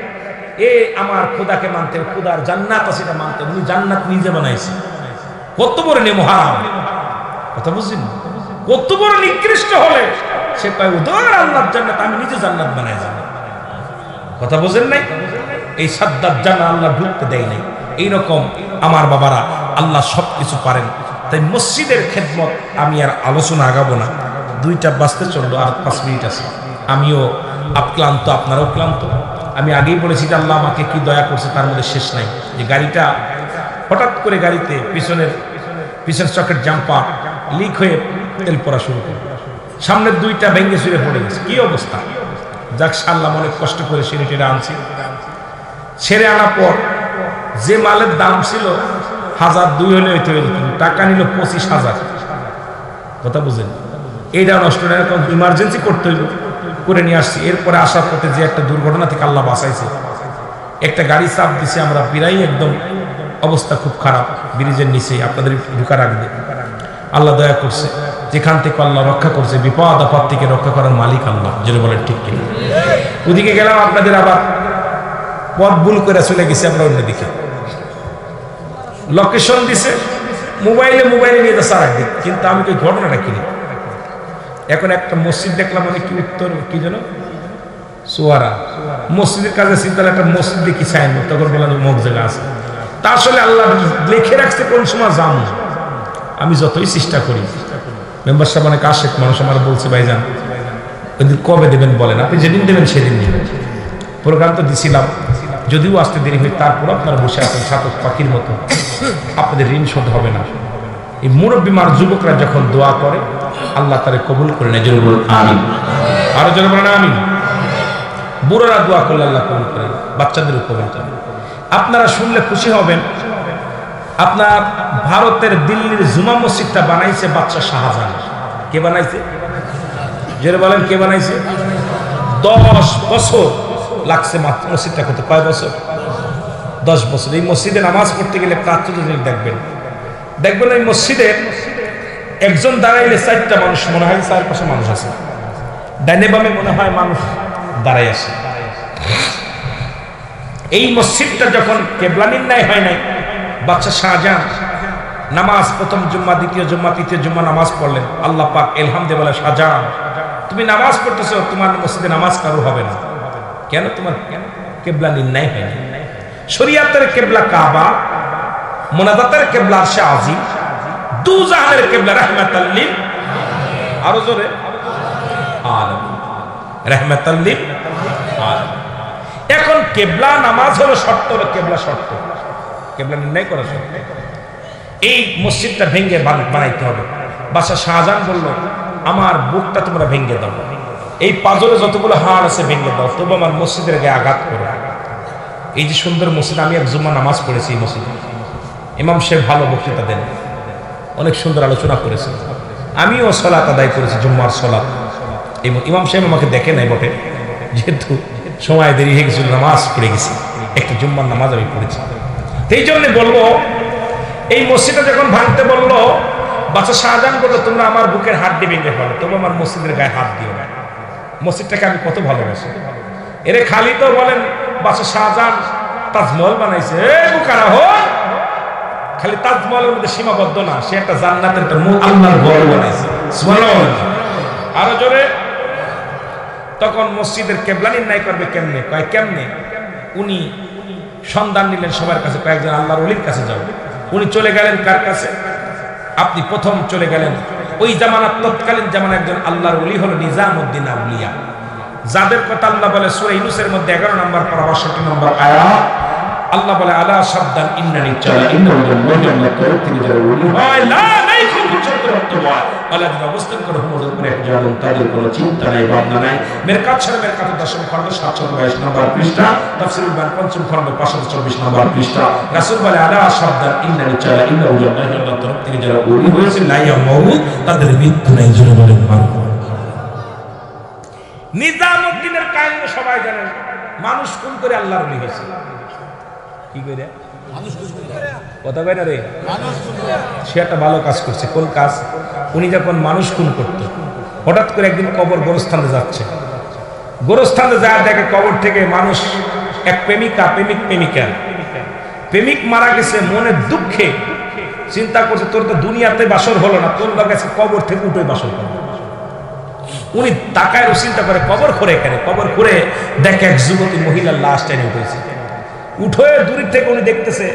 এ আমার খোদাকে মানতে, খোদার জান্নাত আছে এটা মানতে, উনি জান্নাত নিজে বানাইছে। কত বড় নেমহারাম কথা বুঝছেন, কত বড় নিকৃষ্ট হলে সে পায় উদর আল্লাহর জান্নাত, আমি নিজে জান্নাত বানাই যাব। কথা বুঝেন নাই? এই সাদ্দাত জান্নাত আল্লাহ ঢুকতে দেয় নাই। এইরকম আমার বাবারা, আল্লাহ সবকিছু পারেন। তাই মসজিদের খেদমত আমি আর আলোচনা আগাবো না, 2টা বাজতে চললো, আর 5 মিনিট আছে। আমিও ক্লান্ত, আপনারাও ক্লান্ত। আমি আগেই বলেছি যে আল্লাহ আমাকে কি দয়া করছে তার মধ্যে শেষ নাই। যে গাড়িটা হঠাৎ করে গাড়িতে পিছনের চকের জাম্পার লিক হয়ে তেল পড়া শুরু করে, সামনের 2টা ভেঙে চুরে পড়ে গেছে। কি অবস্থা! যাক সাল্লাম অনেক কষ্ট করে সেরে আনছি। ছেড়ে আনার পর যে মালের দাম ছিল 1002 হলে হইতে হয়ে যেত, টাকা নিল 25,000। কথা বুঝেন? এইটা নষ্ট না, এখন ইমার্জেন্সি করতে হইব, করে নিয়ে আসছি। এরপরে আসার পথে যে একটা দুর্ঘটনা থেকে আল্লাহ বাঁচাইছে, একটা গাড়ি চাপ দিছে, আমরা প্রায় একদম অবস্থা খুব খারাপ, ব্রিজের নিচে আপনাদের ঢুকা রাখবে। আল্লাহ দয়া করছে, যেখান থেকে আল্লাহ রক্ষা করছে, বিপদ আপদ থেকে রক্ষা করার মালিক আল্লাহ, যেটা বলেন ঠিক কিনা। ওদিকে গেলাম, আপনাদের আবার পথ ভুল করে চলে গেছে আমরা অন্যদিকে। লোকেশন দিছে, মোবাইলে নিয়ে যাচ্ছে আর একদিন, কিন্তু আমি ওই ঘটনাটা কিনি। এখন একটা মসজিদ দেখলাম, মানে কি উত্তর কি যেন সোয়ারা মসজিদের কাছে চিন্তা, একটা মসজিদ দেখি চাইন, তখন বললাম মুখ জায়গা আছে। তা আসলে আল্লাহ লিখে রাখছে কোন সময় যাম। আমি যতই চেষ্টা করি, মেম্বার সাহেব অনেক আশেক মানুষ আমার বলছে, ভাইজান ওইদিন কবে দেবেন বলেন, আপনি যেদিন দেবেন সেদিন নেবেন। প্রোগ্রাম তো দিছিলাম, যদিও আসতে দেরি হয়, তারপর আপনারা বসে আছেন ছাতক পাখির মতো, আপনাদের ঋণ শোধ হবে না। এই মুরব্বী মার যুবকরা যখন দোয়া করে আল্লাহ তারে কবুল করে নেয়। জোরে বলুন আমিন। আরো জোরে বলেন আমিন। বুড়োরা দোয়া করলে আল্লাহ কবুল করে, বাচ্চাদেরও কবুল করে। আপনারা শুনলে খুশি হবেন, আপনার ভারতের দিল্লির জুমা মসজিদটা বানাইছে বাদশা শাহজাহান। কে বানাইছে? জোরে বলেন কে বানাইছে? 10 বছর লাগছে মসজিদটা করতে। কয় বছর? 10 বছর। এই মসজিদে নামাজ পড়তে গেলে প্রাচ্য দেখবেন দেখবেন ওই মসজিদে একজন দাঁড়াইলে 4টা মানুষ মনে হয়, 4 পাশে মানুষ আছে, ডাইনে বামে মনে হয় মানুষ দাঁড়াই আছে। এই মসজিদটা যখন কেবলা নির্ণয় হয় নাই, বাদশা শাহজাহান নামাজ প্রথম জুম্মা, দ্বিতীয় জুম্মা, তৃতীয় জুম্মা নামাজ পড়লেন। আল্লাহ পাক ইলহাম দিয়ে বলে, শাহজাহান তুমি নামাজ পড়তেছো, তোমার মসজিদে নামাজ কারো হবে না। কেন? তোমার কেবলা নির্ণয় হয় না। শরিয়াতের কেবলা কাবা, মুনাজাতের কেবলা আরশে আজিম, দু জাহানের কেবলা রাহমাতাল লিল, আরো জোরে আলামিন, রাহমাতাল লিল আলামিন। এখন কেবলা নামাজ হলো শর্ত, কেবলা শর্ত, কেবলা নির্ণয় করা শর্ত। এই মসজিদটা ভেঙে বানাইতে হবে। বাদশা শাহজাহান বলল, আমার বুকটা তোমরা ভেঙে দাও, এই পাজরে যতগুলো হাড় আছে ভেঙে দাও, তবু আমার মসজিদের গায়ে আঘাত করো। এই যে সুন্দর মসজিদ, আমি এক জুম্মা নামাজ পড়েছি এই মসজিদে, ইমাম সাহেব ভালো বক্তৃতা দেন, অনেক সুন্দর আলোচনা করেছেন, আমিও সলাত আদায় করেছি, জুম্মার সলাত। ইমাম সাহেব আমাকে দেখে নাই বটে, যেহেতু সময় দেরি হয়ে গেছিল, নামাজ পড়ে গেছি, একটা জুম্মার নামাজ আমি পড়েছি। এই জন্য বলবো, এই মসজিদটা যখন ভাঙতে বললো, বাদশা শাহজাহান বললো, তোমরা আমার বুকের হাড্ডি ভেঙে ফেলো, তবু আমার মসজিদের গায়ে হাত দিও না। মসজিদটাকে আমি কত ভালোবাসি। এরে খালি তো বলেন বাদশা শাহজাহান তাজমহল বানাইছে, খালি তাজমহলের মধ্যে সীমাবদ্ধ না, সে একটা জান্নাতের একটা আল্লাহর ঘর বানাইছে। আরো জোরে। তখন মসজিদের কেবলা নির্ণয় করবে কেমনে? কয় কেমনে? উনি সন্ধান নিলেন সবার কাছে, কয়েকজন আল্লাহর ওলির কাছে যাও। উনি চলে গেলেন কার কাছে? আপনি প্রথম চলে গেলেন ওই জামানার, তৎকালীন জামানা একজন আল্লাহর ওলি হলো নিজামউদ্দিন আউলিয়া, যাদের কথা আল্লাহ বলে সূরা ইউনূসের মধ্যে 11 নম্বর পারা 62 নম্বর আয়াত, আল্লাহ বলে আলা শাবদান ইন্নানি চালা ইন্নাহু আল্লাহ তিনি যারা ওলি হয় লা লাইকুম চন্দ্রত্ব হয় আল্লাহ যিনি অবস্থান করে হুমুদের উপরে একজন, তাদের কোনো চিন্তা নাই, ভাবনা নাই। মেরকাত ছাড়া মেরকাত 10ম খণ্ড 722 নম্বর পৃষ্ঠা, তাফসীরুল বায়ান 5ম খণ্ড 524 নম্বর পৃষ্ঠা। রাসূল বলে আলা শাবদান ইন্নানি চালা ইন্নাহু আল্লাহ তিনি যারা ওলি হয়েছে লা ইয়ামউত, তাদের মৃত্যু নাই। জোরে বলেন মারহাবা। নিজামউদ্দিনের কাহিনী সবাই জানেন, মানুষ খুন করে আল্লাহর ওলি হয়েছে। কি করে? কথা কয় না রে, সে একটা ভালো কাজ করছে। কোন কাজ? উনি যখন মানুষ খুন করত, হঠাৎ করে একদিন কবর গোরস্থানে যাচ্ছে, গোরস্থানে যায় দেখে কবর থেকে মানুষ, এক প্রেমিকা, প্রেমিক মারা গেছে। মনের দুঃখে চিন্তা করছে, তোর তো দুনিয়াতে বাসর হলো না, তোর কাছে কবর থেকে উঠে বাসর করবে। উনি তাকায় চিন্তা করে কবর খুঁড়ে, এখানে কবর খুঁড়ে দেখে এক যুবতী মহিলার লাশ টেনে উঠেছে। উঠে দূর থেকে উনি দেখতেছে,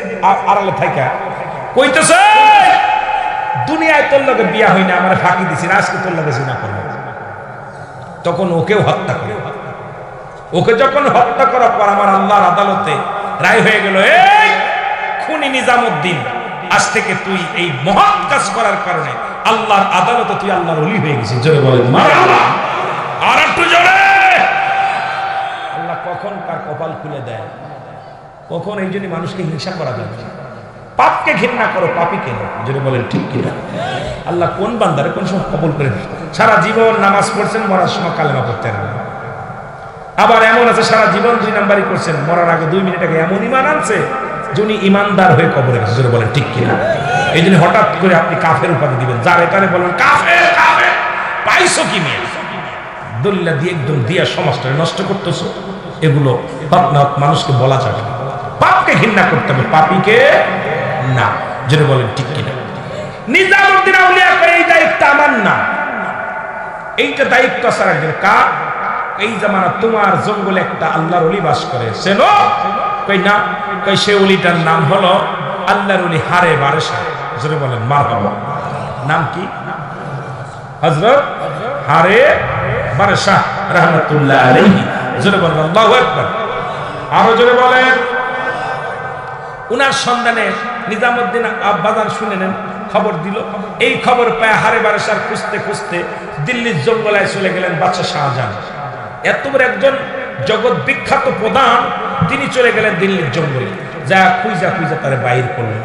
আড়ালে থাকা কইতেছে, দুনিয়ায় তোর লগে বিয়া হয় না, আমার ফাঁকি দিছি না, আজকে তোর লগে জিনা করবো। তখন ওকেও হত্যা করে। ওকে যখন হত্যা করার পর আমার আল্লাহর আদালতে রায় হয়ে গেল, এই খুনি নিজামউদ্দিন, আজ থেকে তুই এই মহৎ কাজ করার কারণে আল্লাহর আদালতে তুই আল্লাহর ওলি হয়ে গেছিস। জোরে বলেন মারহাবা। আর একটু জোরে। আল্লাহ কখন কার কপাল খুলে দেয়, কখন এই জন্য মানুষকে হিংসা করা যাবে না। পাপকে ঘৃণা করো, পাপী কেন? জোরে বলেন ঠিক কিনা? আল্লাহ কোন বান্দারে কোন সময় কবুল করে দেয়? সারা জীবন নামাজ পড়ছেন, মরার সময় কালেমা পড়তে না। আবার এমন আছে সারা জীবন 2 নাম্বারই করছেন, মরার আগে 2 মিনিট আগে এমন ইমান আনছে যে উনি ইমানদার হয়ে কবরে গেছে। জোরে বলেন ঠিক কিনা? এই জন্য হঠাৎ করে আপনি কাফের উপাধি দিবেন, যার এখানে বলবেন কাফের, কাফের পাইছো কি মেয়ে, দলিলা দিয়ে একদম দিয়া সমাজটাকে নষ্ট করতেছো, এগুলো মানুষকে বলা যাবে না। পাপকে ঘৃণা করতে হবে, পাপীকে না। যেটা বলেন ঠিক কিনা? নিজামউদ্দিন আউলিয়া করে এই দায়িত্ব আমার না, এইটা দায়িত্ব আছে একজন। কার? এই জামানা তোমার জঙ্গলে একটা আল্লাহর ওলি বাস করে, চেনো? কই না। কই সে ওলিটার নাম হলো আল্লাহর ওলি হারে বারেশা। জোরে বলেন মারহাবা। নাম কি? হযরত হারে বারেশা রাহমাতুল্লাহ আলাইহি। জোরে বলেন আল্লাহু আকবার। আরো জোরে বলেন। উনার সন্ধানে নিজামউদ্দিন আব্বাজান শুনে নেন, খবর দিল। এই খবর পায় হারে বারেশার খুঁজতে খুঁজতে দিল্লির জঙ্গলায় চলে গেলেন বাদশা শাহজাহান। এত বড় একজন জগৎ বিখ্যাত প্রধান, তিনি চলে গেলেন দিল্লির জঙ্গলে, যা খুঁজা তারে বাইর করলেন।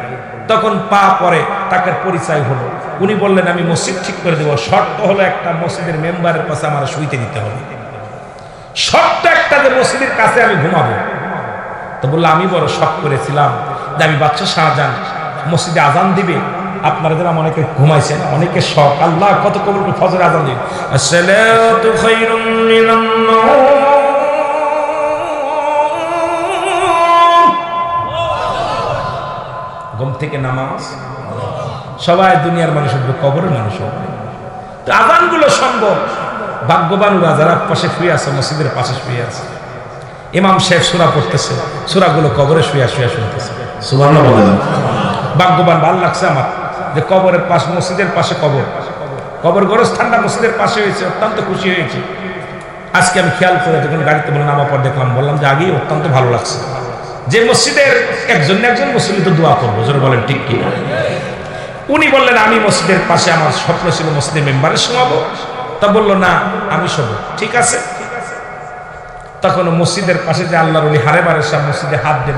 তখন পা পরে তাকে পরিচয় হলো। উনি বললেন আমি মসজিদ ঠিক করে দেবো, শর্ত হলো একটা মসজিদের মেম্বারের পাশে আমার শুইতে দিতে হবে, শর্ত একটা যে মসজিদের কাছে আমি ঘুমাবো। তো বললো আমি বড় শখ করেছিলাম যে আমি বাদশা শাহজাহান মসজিদে আজান দিবে, আপনারা যারা অনেকে ঘুমাইছেন, অনেকে শখ, আল্লাহ কত কবুল করে ফজর আযান দিন, আসসালাতু খায়রুম মিনান নাওম, ঘুম থেকে নামাজ। সবাই দুনিয়ার মানুষ হবে, কবরের মানুষ হবে। তো আযানগুলো সম্ভব। ভাগ্যবান ওরা যারা পাশে শুয়ে আছে, মসজিদের পাশে শুয়ে আছে, ইমাম সাহেব সূরা পড়তেছে, সূরাগুলো কবরে শুয়ে শুয়ে শুনতেছে। সুবহানাল্লাহ বলেন। ভাগ্যবান, ভালো লাগছে আমার যে কবরের পাশ, মসজিদের পাশে কবর, কবর গোরস্থানটা মসজিদের পাশে হয়েছে, অত্যন্ত খুশি হয়েছে। আজকে আমি খেয়াল করে যখন গাড়িতে বলে নামার পর দেখলাম, বললাম যে আগেই অত্যন্ত ভালো লাগছে যে মসজিদের একজন মুসল্লি তো দোয়া করবো, জোরে বলেন ঠিক কি। উনি বললেন আমি মসজিদের পাশে, আমার স্বপ্ন ছিল মসজিদের মেম্বারে শোয়াবো। তা বললো না আমি শোবো, ঠিক আছে। তখন মসজিদের পাশে যে আল্লাহর ওলি হারে বারে সাহেব মসজিদে হাত দিয়ে